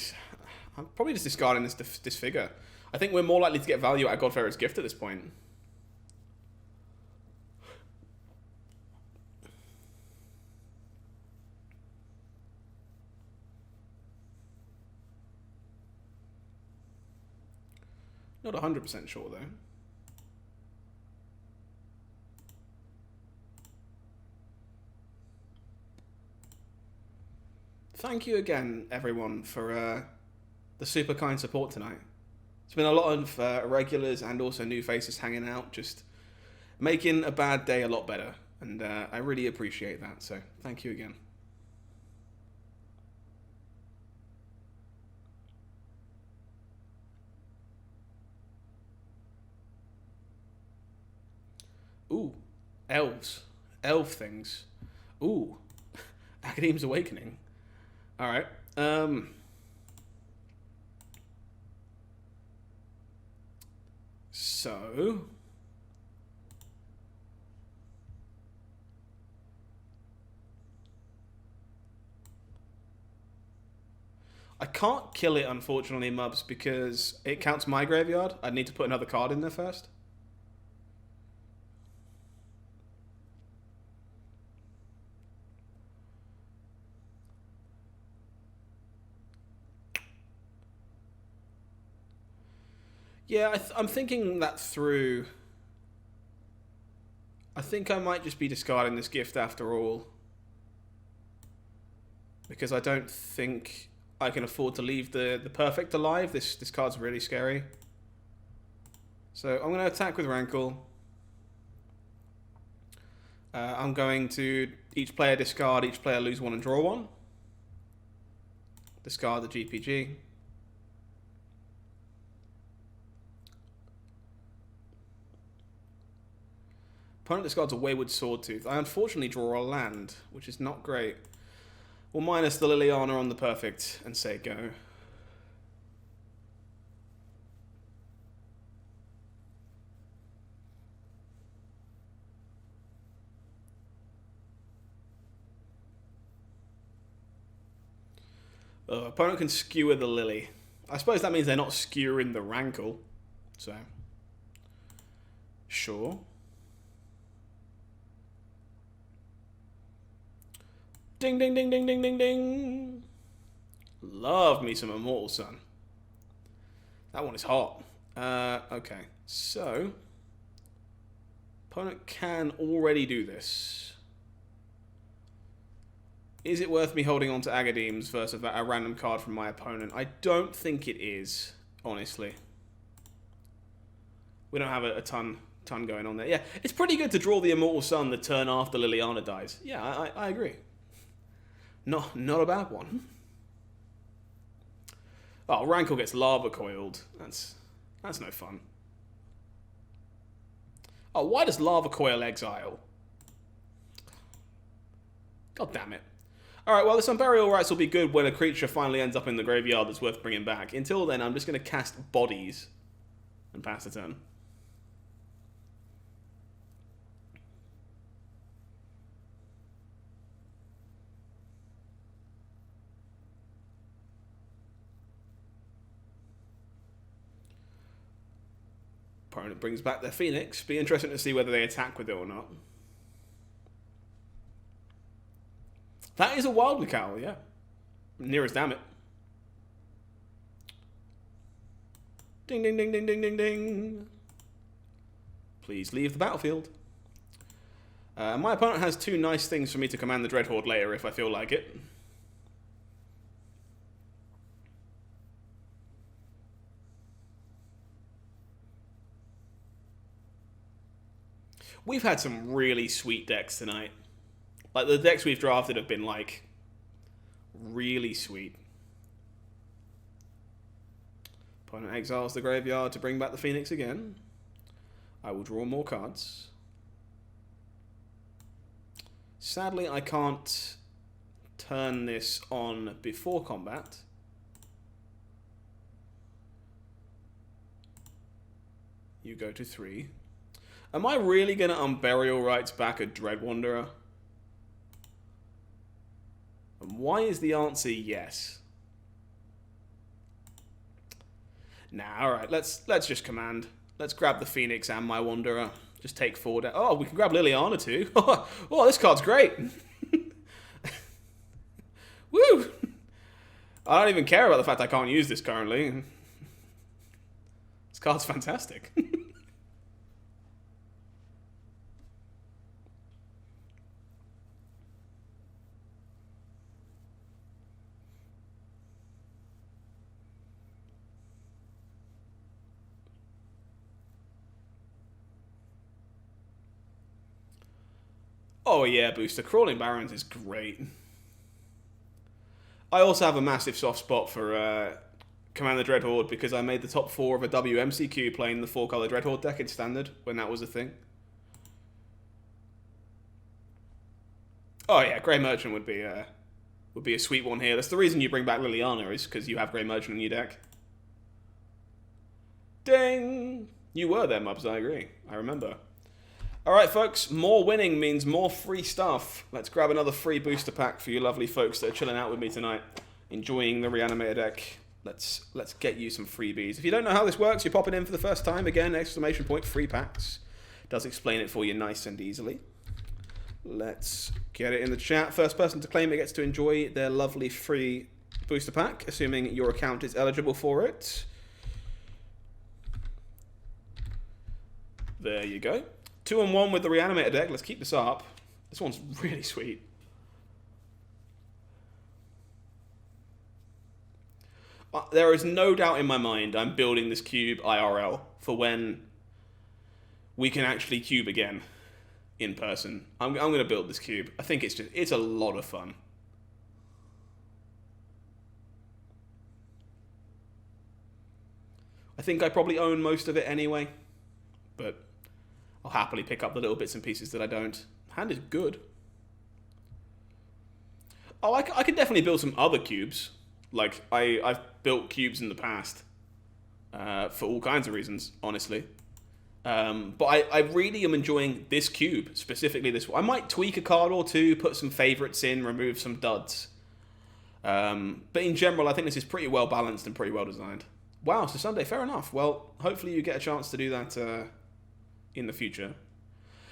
probably just discarding this figure. I think we're more likely to get value out of Godfarer's Gift at this point. Not 100% sure, though. Thank you again, everyone, for the super kind support tonight. It's been a lot of regulars and also new faces hanging out, just making a bad day a lot better. And I really appreciate that, so thank you again. Ooh, elves. Elf things. Ooh, Academy's Awakening. Alright, so... I can't kill it, unfortunately, Mubs, because it counts my graveyard. I'd need to put another card in there first. Yeah, I'm thinking that through. I think I might just be discarding this gift after all. Because I don't think I can afford to leave the perfect alive. This card's really scary. So I'm going to attack with Rankle. I'm going to each player discard, each player lose 1 and draw 1. Discard the GPG. Opponent discards a Wayward Swordtooth. I unfortunately draw a land, which is not great. We'll minus the Liliana on the perfect and say go. Opponent can skewer the Lily. I suppose that means they're not skewering the Rankle. So, sure. Ding, ding, ding, ding, ding, ding, ding. Love me some Immortal Sun. That one is hot. Okay, so opponent can already do this. Is it worth me holding on to Agadeems versus a random card from my opponent? I don't think it is, honestly. We don't have a ton going on there. Yeah, it's pretty good to draw the Immortal Sun the turn after Liliana dies. Yeah, I agree. Not a bad one. Oh, Rankle gets lava coiled. That's no fun. Oh, why does Lava Coil exile? God damn it. Alright, well, the Unburial Rites will be good when a creature finally ends up in the graveyard that's worth bringing back. Until then, I'm just going to cast Bodies and pass the turn. Opponent brings back their Phoenix. Be interesting to see whether they attack with it or not. That is a Wildly Cowl, yeah. Near as damn it. Ding, ding, ding, ding, ding, ding, ding. Please leave the battlefield. My opponent has 2 nice things for me to command the Dreadhorde later if I feel like it. We've had some really sweet decks tonight. Like, the decks we've drafted have been, like, really sweet. Opponent exiles the graveyard to bring back the Phoenix again. I will draw more cards. Sadly, I can't turn this on before combat. You go to 3. Am I really going to Unburial Rites back a Dread Wanderer? And why is the answer yes? Nah, alright, let's just command. Let's grab the Phoenix and my Wanderer. Just take 4 down. Oh, we can grab Liliana too. Oh, this card's great. Woo! I don't even care about the fact I can't use this currently. This card's fantastic. Oh yeah, Booster. Crawling Barrens is great. I also have a massive soft spot for Command the Dreadhorde because I made the top 4 of a WMCQ playing the 4-color Dreadhorde deck in Standard when that was a thing. Oh yeah, Grey Merchant would be a sweet one here. That's the reason you bring back Liliana, is because you have Grey Merchant in your deck. Ding! You were there, Mubs, I agree. I remember. Alright, folks, more winning means more free stuff. Let's grab another free booster pack for you lovely folks that are chilling out with me tonight, enjoying the Reanimator deck. Let's get you some freebies. If you don't know how this works, you're popping in for the first time. Again, exclamation point, free packs. Does explain it for you nice and easily. Let's get it in the chat. First person to claim it gets to enjoy their lovely free booster pack, assuming your account is eligible for it. There you go. 2-on-1 with the Reanimator deck. Let's keep this up. This one's really sweet. There is no doubt in my mind I'm building this cube IRL for when we can actually cube again in person. I'm going to build this cube. I think it's a lot of fun. I think I probably own most of it anyway, but I'll happily pick up the little bits and pieces that I don't. Hand is good. Oh, I can definitely build some other cubes. Like, I've built cubes in the past for all kinds of reasons, honestly. But I really am enjoying this cube, specifically this one. I might tweak a card or two, put some favorites in, remove some duds. But in general, I think this is pretty well balanced and pretty well designed. Wow, so Sunday, fair enough. Well, hopefully you get a chance to do that in the future.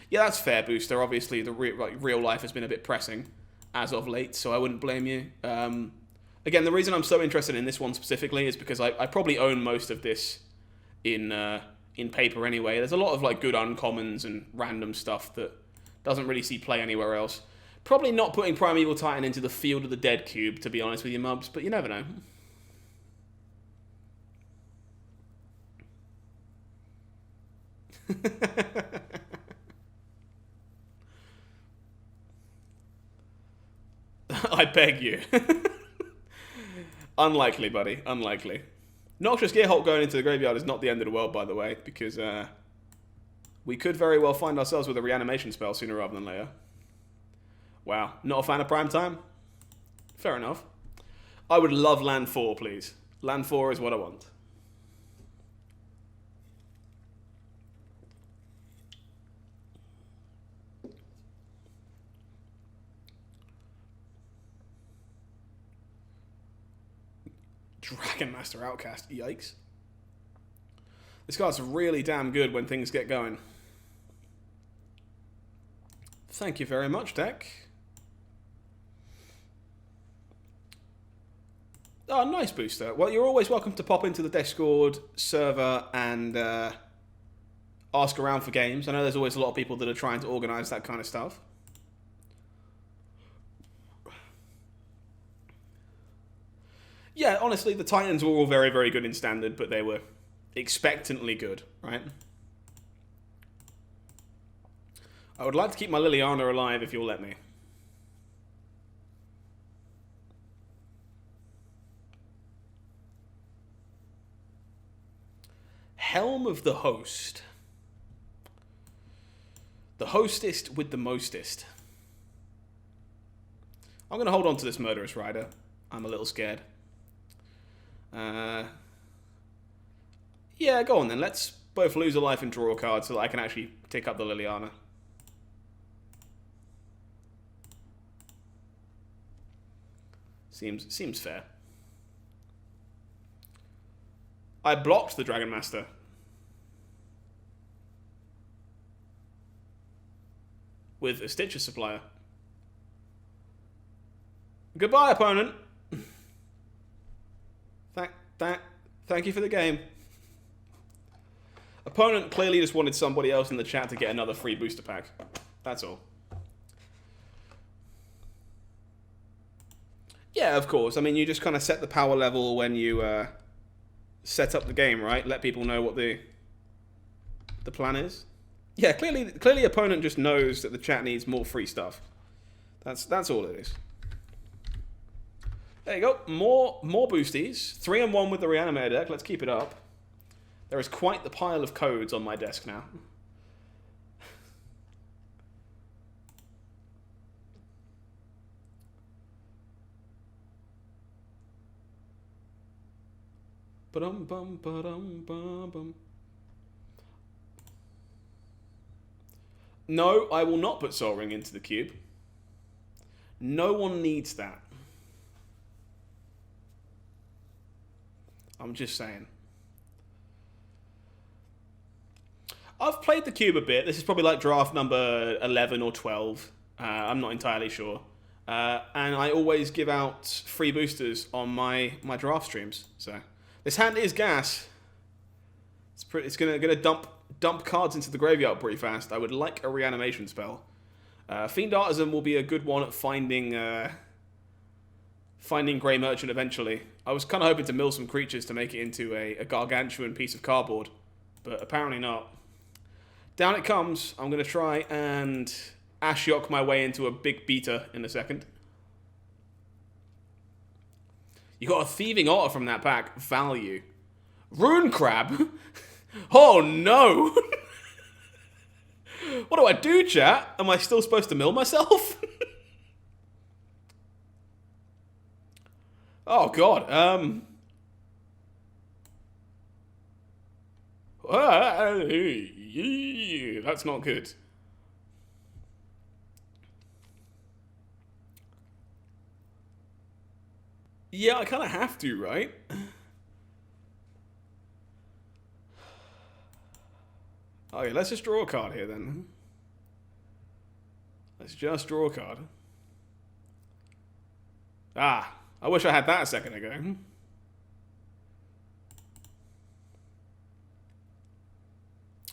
Yeah, that's fair, Booster. Obviously, the real life has been a bit pressing as of late, so I wouldn't blame you. Again, the reason I'm so interested in this one specifically is because I probably own most of this in paper anyway. There's a lot of like good uncommons and random stuff that doesn't really see play anywhere else. Probably not putting Primeval Titan into the Field of the Dead cube, to be honest with you, Mubs, but you never know. I beg you. Unlikely, buddy. Unlikely. Noxious Gearhulk going into the graveyard is not the end of the world, by the way, because We could very well find ourselves with a reanimation spell sooner rather than later. Wow. Not a fan of prime time? Fair enough. I would love land 4, please. Land 4 is what I want. Dragon Master Outcast. Yikes. This card's really damn good when things get going. Thank you very much, deck. Oh, nice booster. Well, you're always welcome to pop into the Discord server and ask around for games. I know there's always a lot of people that are trying to organise that kind of stuff. Yeah, honestly, the Titans were all very, very good in Standard, but they were expectantly good, right? I would like to keep my Liliana alive if you'll let me. Helm of the Host. The hostest with the mostest. I'm going to hold on to this Murderous Rider. I'm a little scared. Yeah, go on then. Let's both lose a life and draw a card so that I can actually take up the Liliana. Seems fair. I blocked the Dragon Master. With a Stitcher Supplier. Goodbye, opponent. Thank you for the game. Opponent clearly just wanted somebody else in the chat to get another free booster pack. That's all. Yeah, of course. I mean, you just kind of set the power level when you set up the game, right? Let people know what the plan is. Yeah, clearly opponent just knows that the chat needs more free stuff. That's all it is. There you go. More boosties. 3 and 1 with the Reanimator deck. Let's keep it up. There is quite the pile of codes on my desk now. Ba-dum bum ba-dum bum bum. No, I will not put Sol Ring into the cube. No one needs that. I'm just saying. I've played the cube a bit. This is probably like draft number 11 or 12. I'm not entirely sure. And I always give out free boosters on my draft streams. So this hand is gas. It's gonna dump cards into the graveyard pretty fast. I would like a reanimation spell. Fiend Artisan will be a good one at finding Grey Merchant eventually. I was kind of hoping to mill some creatures to make it into a gargantuan piece of cardboard, but apparently not. Down it comes. I'm going to try and Ashiok my way into a big beater in a second. You got a Thieving Otter from that pack. Value. Rune Crab? Oh no! What do I do, chat? Am I still supposed to mill myself? Oh god, that's not good. Yeah, I kind of have to, right? Okay, let's just draw a card here then. Let's just draw a card. Ah, I wish I had that a second ago.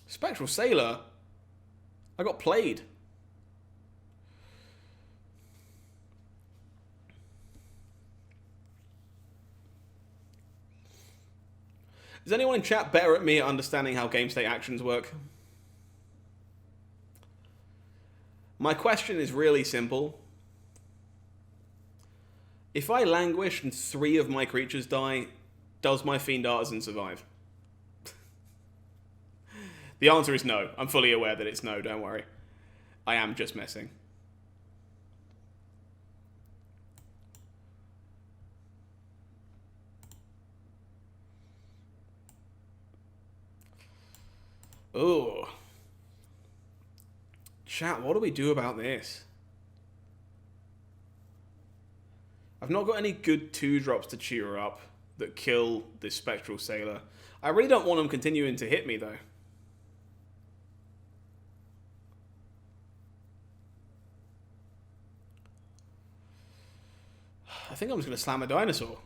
Spectral Sailor? I got played. Is anyone in chat better at me at understanding how game state actions work? My question is really simple. If I languish and 3 of my creatures die, does my Fiend Artisan survive? The answer is no. I'm fully aware that it's no, don't worry. I am just messing. Ooh. Chat, what do we do about this? I've not got any good 2-drops to tutor up that kill this Spectral Sailor. I really don't want them continuing to hit me, though. I think I'm just going to slam a dinosaur.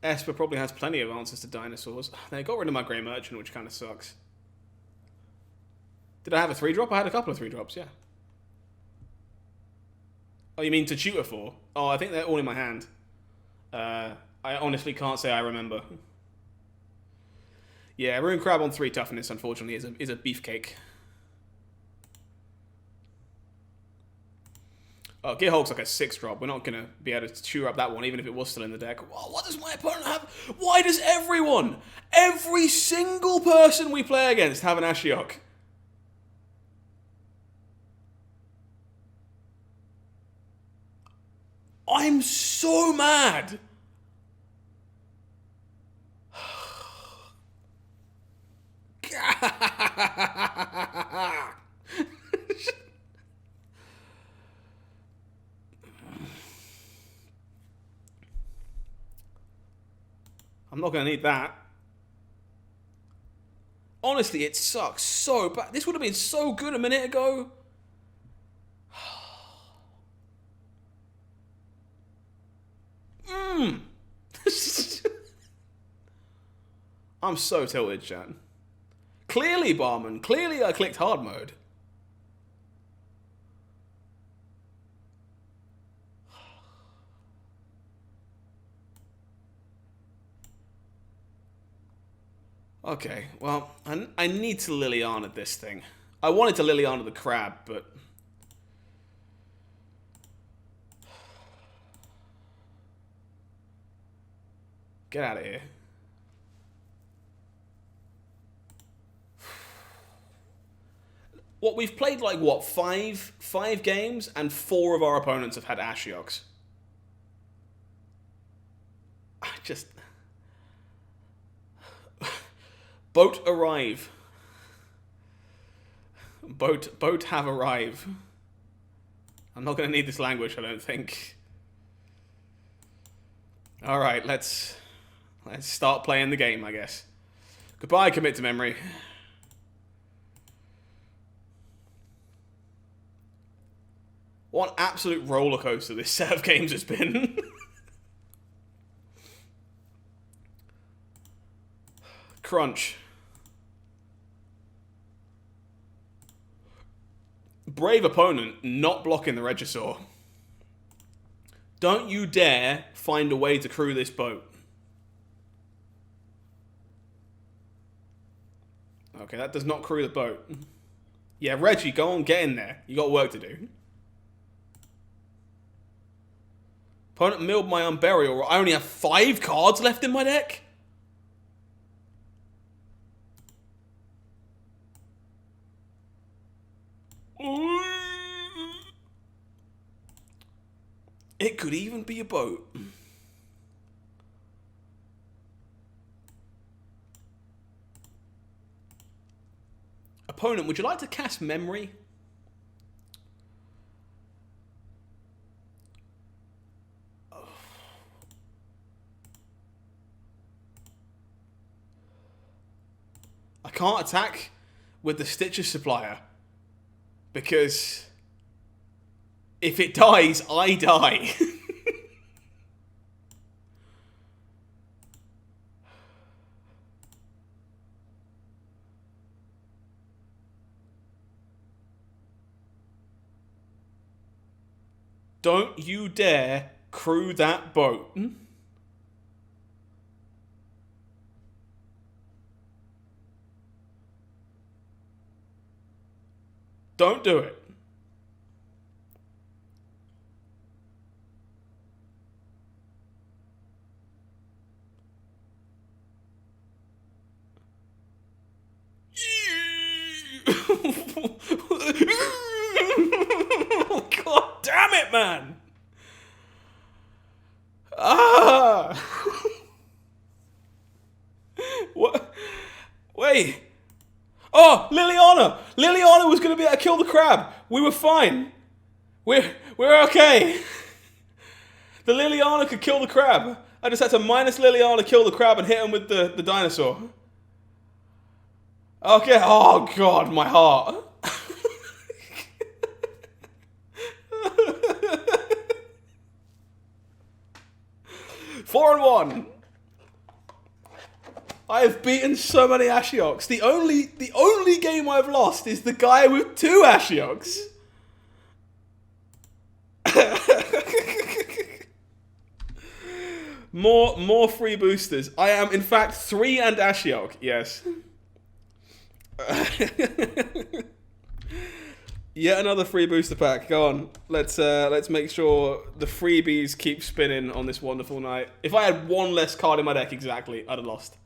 Esper probably has plenty of answers to dinosaurs. They got rid of my Grey Merchant, which kind of sucks. Did I have a 3-drop? I had a couple of 3-drops, yeah. Oh, you mean to tutor for? Oh, I think they're all in my hand. I honestly can't say I remember. Yeah, Rune Crab on 3 toughness, unfortunately, is a beefcake. Oh, Gearhulk's like a 6-drop. We're not going to be able to chew up that one, even if it was still in the deck. Well, what does my opponent have? Why does everyone, every single person we play against have an Ashiok? I'm so mad. I'm not going to need that. Honestly, it sucks so bad. This would have been so good a minute ago. I'm so tilted, chat. Clearly, Barman. Clearly, I clicked hard mode. Okay, well, I need to Liliana this thing. I wanted to Liliana the crab, but... Get out of here. What, we've played like, what, five games, and 4 of our opponents have had Ashioks. I just... Boat arrive. Boat have arrive. I'm not going to need this language, I don't think. Alright, let's start playing the game, I guess. Goodbye, commit to memory. What an absolute rollercoaster this set of games has been. Crunch. Brave opponent not blocking the Regisaur. Don't you dare find a way to crew this boat. Okay, that does not crew the boat. Yeah, Reggie, go on, get in there. You got work to do. Opponent milled my Unburial. I only have 5 cards left in my deck? It could even be a boat. Opponent, would you like to cast Memory? I can't attack with the Stitcher Supplier because if it dies, I die. Don't you dare crew that boat. Don't do it. God damn it, man! Ah! What? Wait. Oh, Liliana! Liliana was going to be able to kill the crab. We were fine. We're okay. The Liliana could kill the crab. I just had to minus Liliana, kill the crab, and hit him with the dinosaur. Okay. Oh, God, my heart. 4-1. I have beaten so many Ashioks. The only game I've lost is the guy with 2 Ashioks. More free boosters. I am in fact 3 and Ashiok. Yes. Yet another free booster pack. Go on. Let's make sure the freebies keep spinning on this wonderful night. If I had 1 less card in my deck exactly, I'd have lost.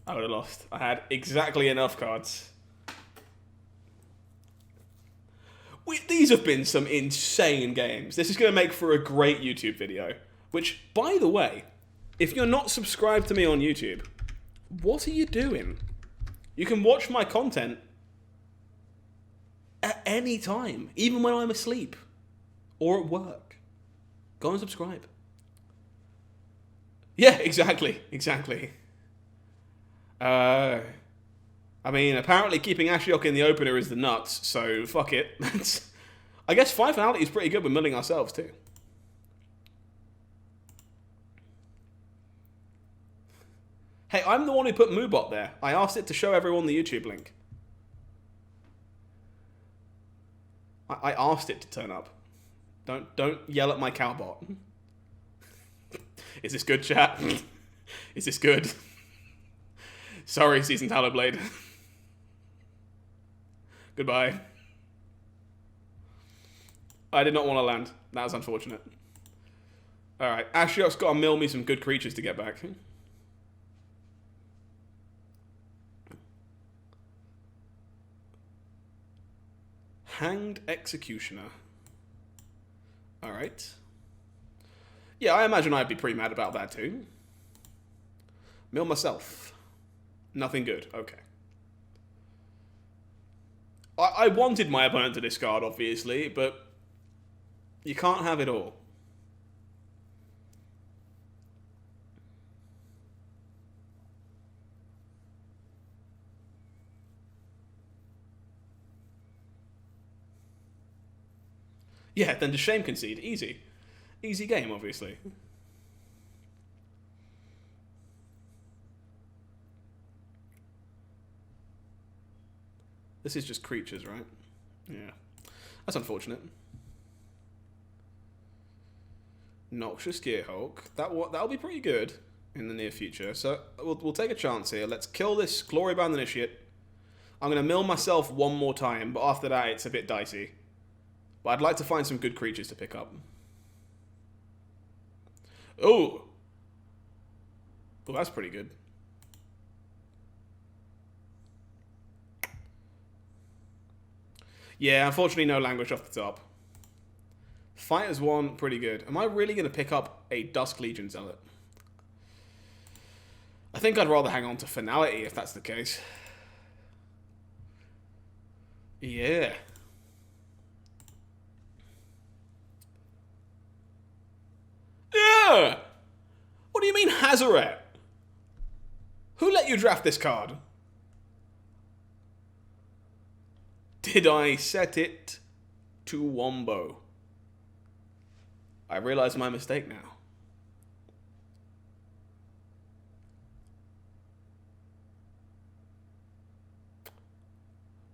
I would have lost. I had exactly enough cards. These have been some insane games. This is going to make for a great YouTube video. Which, by the way, if you're not subscribed to me on YouTube, what are you doing? You can watch my content at any time, even when I'm asleep or at work. Go and subscribe. Yeah, exactly. I mean, apparently keeping Ashiok in the opener is the nuts, so fuck it. I guess 5 finality is pretty good with milling ourselves too. Hey, I'm the one who put Moobot there. I asked it to show everyone the YouTube link. I asked it to turn up. Don't yell at my cowbot. Is this good, chat? Is this good? Sorry, Seasoned Talonblade. Goodbye. I did not want to land. That was unfortunate. Alright, Ashiok's got to mill me some good creatures to get back. Hanged Executioner. Alright. Yeah, I imagine I'd be pretty mad about that too. Mill myself. Nothing good. Okay. I wanted my opponent to discard, obviously, but you can't have it all. Yeah, then just shame concede. Easy. Easy game, obviously. This is just creatures, right? Yeah. That's unfortunate. Noxious Gearhulk. That'll be pretty good in the near future. So we'll take a chance here. Let's kill this Glorybound Initiate. I'm going to mill myself 1 more time, but after that it's a bit dicey. But I'd like to find some good creatures to pick up. Oh! Oh, that's pretty good. Yeah, unfortunately no language off the top. Fighters 1, pretty good. Am I really going to pick up a Dusk Legion Zealot? I think I'd rather hang on to Finality if that's the case. Yeah. Yeah! What do you mean, Hazaret? Who let you draft this card? Did I set it to Wombo? I realize my mistake now.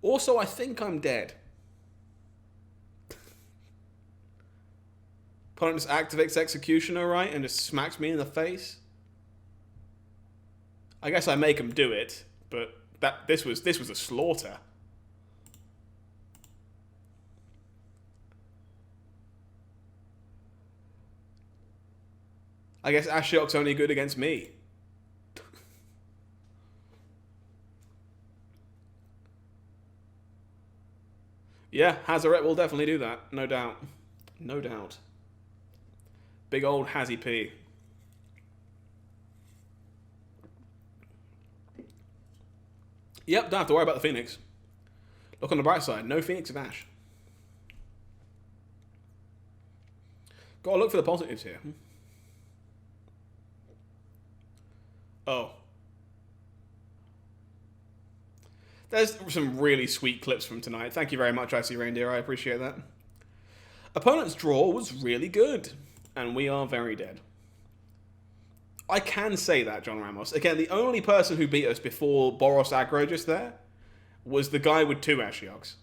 Also, I think I'm dead. Opponent just activates Executioner, right, and just smacks me in the face. I guess I make him do it, but this was a slaughter. I guess Ashiok's only good against me. Yeah, Hazaret will definitely do that. No doubt. No doubt. Big old Hazzy P. Yep, don't have to worry about the Phoenix. Look on the bright side. No Phoenix of Ash. Gotta look for the positives here. Oh. There's some really sweet clips from tonight. Thank you very much, Icy Reindeer. I appreciate that. Opponent's draw was really good. And we are very dead. I can say that, John Ramos. Again, the only person who beat us before Boros aggro just there was the guy with 2 Ashioks.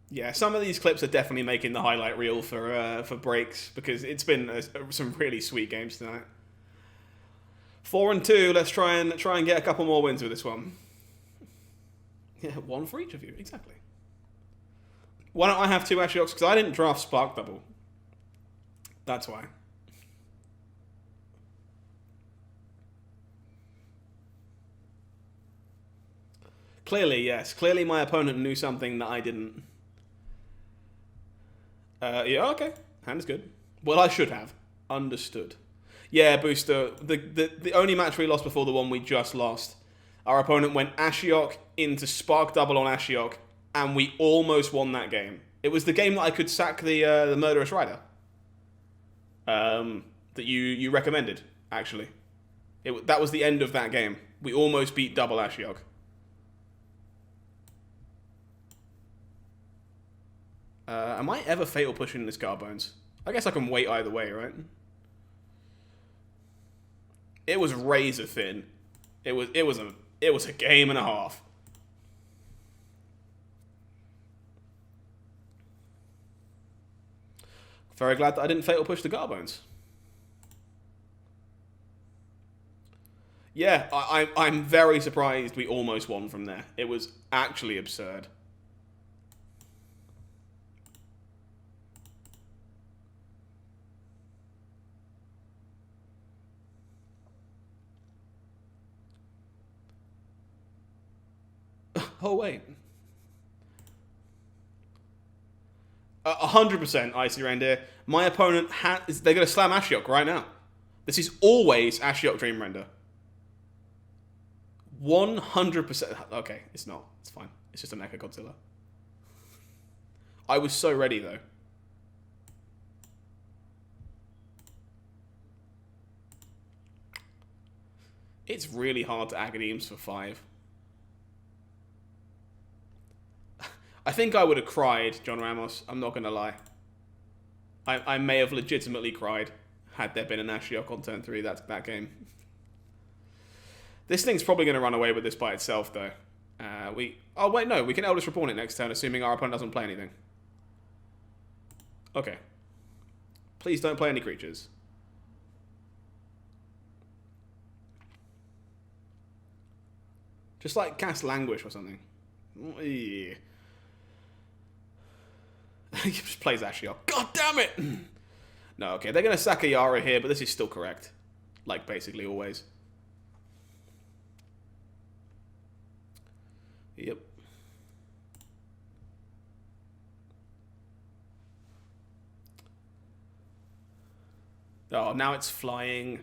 Yeah, some of these clips are definitely making the highlight reel for breaks because it's been some really sweet games tonight. 4-2. Let's try and get a couple more wins with this one. Yeah, 1 for each of you, exactly. Why don't I have 2 Ashioks? Because I didn't draft Spark Double. That's why. Clearly, yes. Clearly my opponent knew something that I didn't. Yeah, okay. Hand is good. Well, I should have. Understood. Yeah, Booster. The only match we lost before the one we just lost, our opponent went Ashiok into Spark Double on Ashiok, and we almost won that game. It was the game that I could sack the Murderous Rider. That you recommended, actually. That was the end of that game. We almost beat double Ashiok. Am I ever fatal pushing this Garbones? I guess I can wait either way, right? It was razor thin. It was a game and a half. Very glad that I didn't fatal push the Garbones. Yeah, I'm very surprised we almost won from there. It was actually absurd. Oh, wait. 100% Icy Reindeer. My opponent they're going to slam Ashiok right now. This is always Ashiok Dream Render. 100%. Okay, it's not. It's fine. It's just a Mecha Godzilla. I was so ready, though. It's really hard to Agadeems for 5. I think I would have cried, John Ramos. I'm not going to lie. I may have legitimately cried had there been an Ashiok on turn 3 that game. This thing's probably going to run away with this by itself, though. Oh, wait, no. We can Eldest Reborn it next turn, assuming our opponent doesn't play anything. Okay. Please don't play any creatures. Just, like, cast Languish or something. Yeah. He just plays Ashiok. God damn it! No, okay. They're going to sack a Yara here, but this is still correct. Like, basically always. Yep. Oh, now it's flying.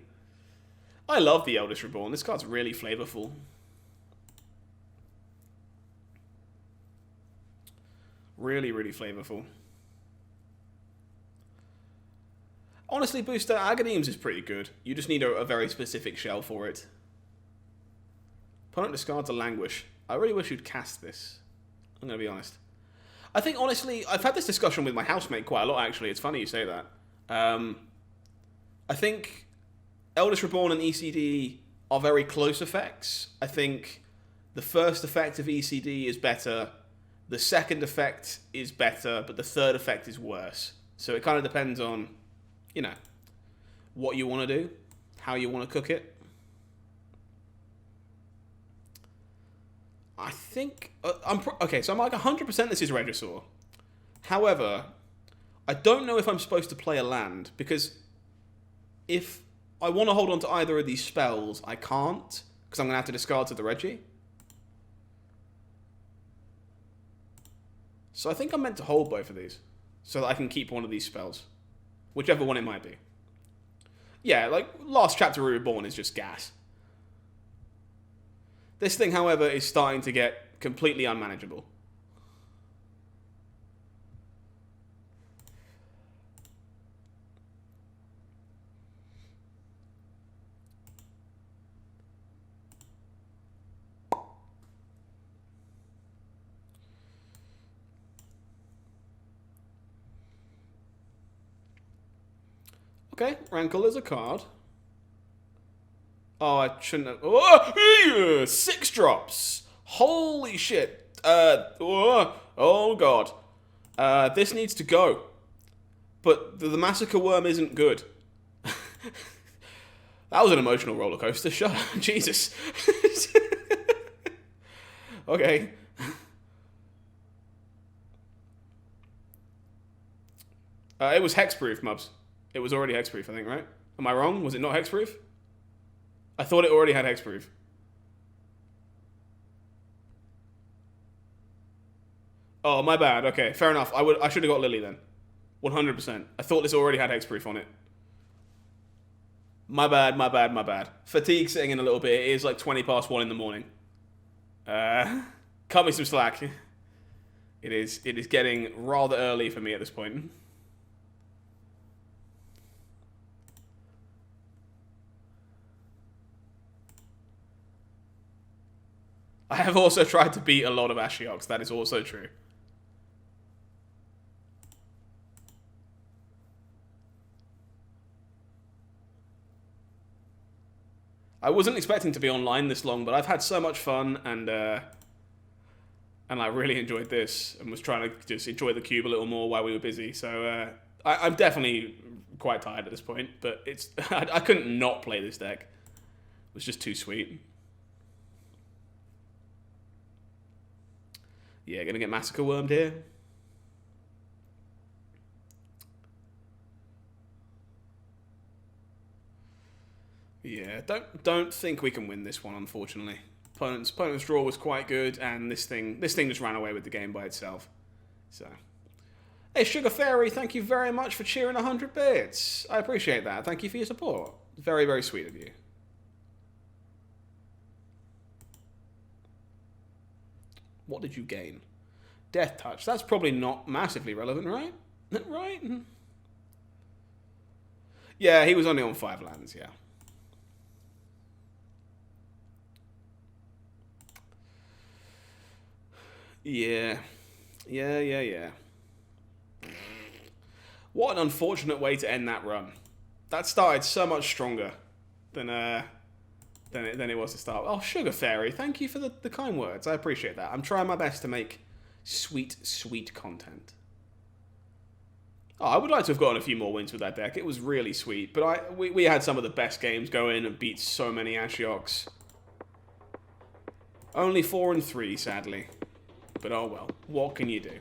I love the Eldest Reborn. This card's really flavorful. Really, really flavorful. Honestly, Booster, Agadeems is pretty good. You just need a very specific shell for it. Opponent discards a Languish. I really wish you'd cast this. I'm going to be honest. I think, honestly, I've had this discussion with my housemate quite a lot, actually. It's funny you say that. I think Eldest Reborn and ECD are very close effects. I think the first effect of ECD is better. The second effect is better, but the third effect is worse. So it kind of depends on, you know, what you want to do, how you want to cook it. I think... okay, so I'm like 100% this is Regisaur. However, I don't know if I'm supposed to play a land, because if I want to hold on to either of these spells, I can't, because I'm going to have to discard to the Regi. So I think I'm meant to hold both of these, so that I can keep one of these spells. Whichever one it might be. Yeah, like, last chapter Reborn is just gas. This thing, however, is starting to get completely unmanageable. Okay, Rankle is a card. Oh, I shouldn't have... Oh, 6 drops! Holy shit. Oh god. This needs to go. But the Massacre Worm isn't good. That was an emotional roller coaster. Shut up. Jesus. Okay. It was hexproof, Mubs. It was already hexproof, I think, right? Am I wrong? Was it not hexproof? I thought it already had hexproof. Oh, my bad. Okay, fair enough. I should have got Lily then. 100%. I thought this already had hexproof on it. My bad, my bad, my bad. Fatigue setting in a little bit. It is like 20 past 1 in the morning. Cut me some slack. It is getting rather early for me at this point. I have also tried to beat a lot of Ashioks. That is also true. I wasn't expecting to be online this long, but I've had so much fun, and I really enjoyed this, and was trying to just enjoy the cube a little more while we were busy. So I'm definitely quite tired at this point, but it's I couldn't not play this deck. It was just too sweet. Yeah, gonna get Massacre Wormed here. Yeah, don't think we can win this one, unfortunately. Opponent's draw was quite good, and this thing just ran away with the game by itself. So, hey, Sugar Fairy, thank you very much for cheering 100 bits. I appreciate that. Thank you for your support. Very, very sweet of you. What did you gain? Death Touch. That's probably not massively relevant, right? Right? Yeah, he was only on 5 lands, yeah. Yeah. What an unfortunate way to end that run. That started so much stronger than it was to start. Oh, Sugar Fairy, thank you for the kind words. I appreciate that. I'm trying my best to make sweet, sweet content. Oh, I would like to have gotten a few more wins with that deck. It was really sweet, but we had some of the best games going and beat so many Ashioks. Only 4 and 3, sadly. But oh well, what can you do?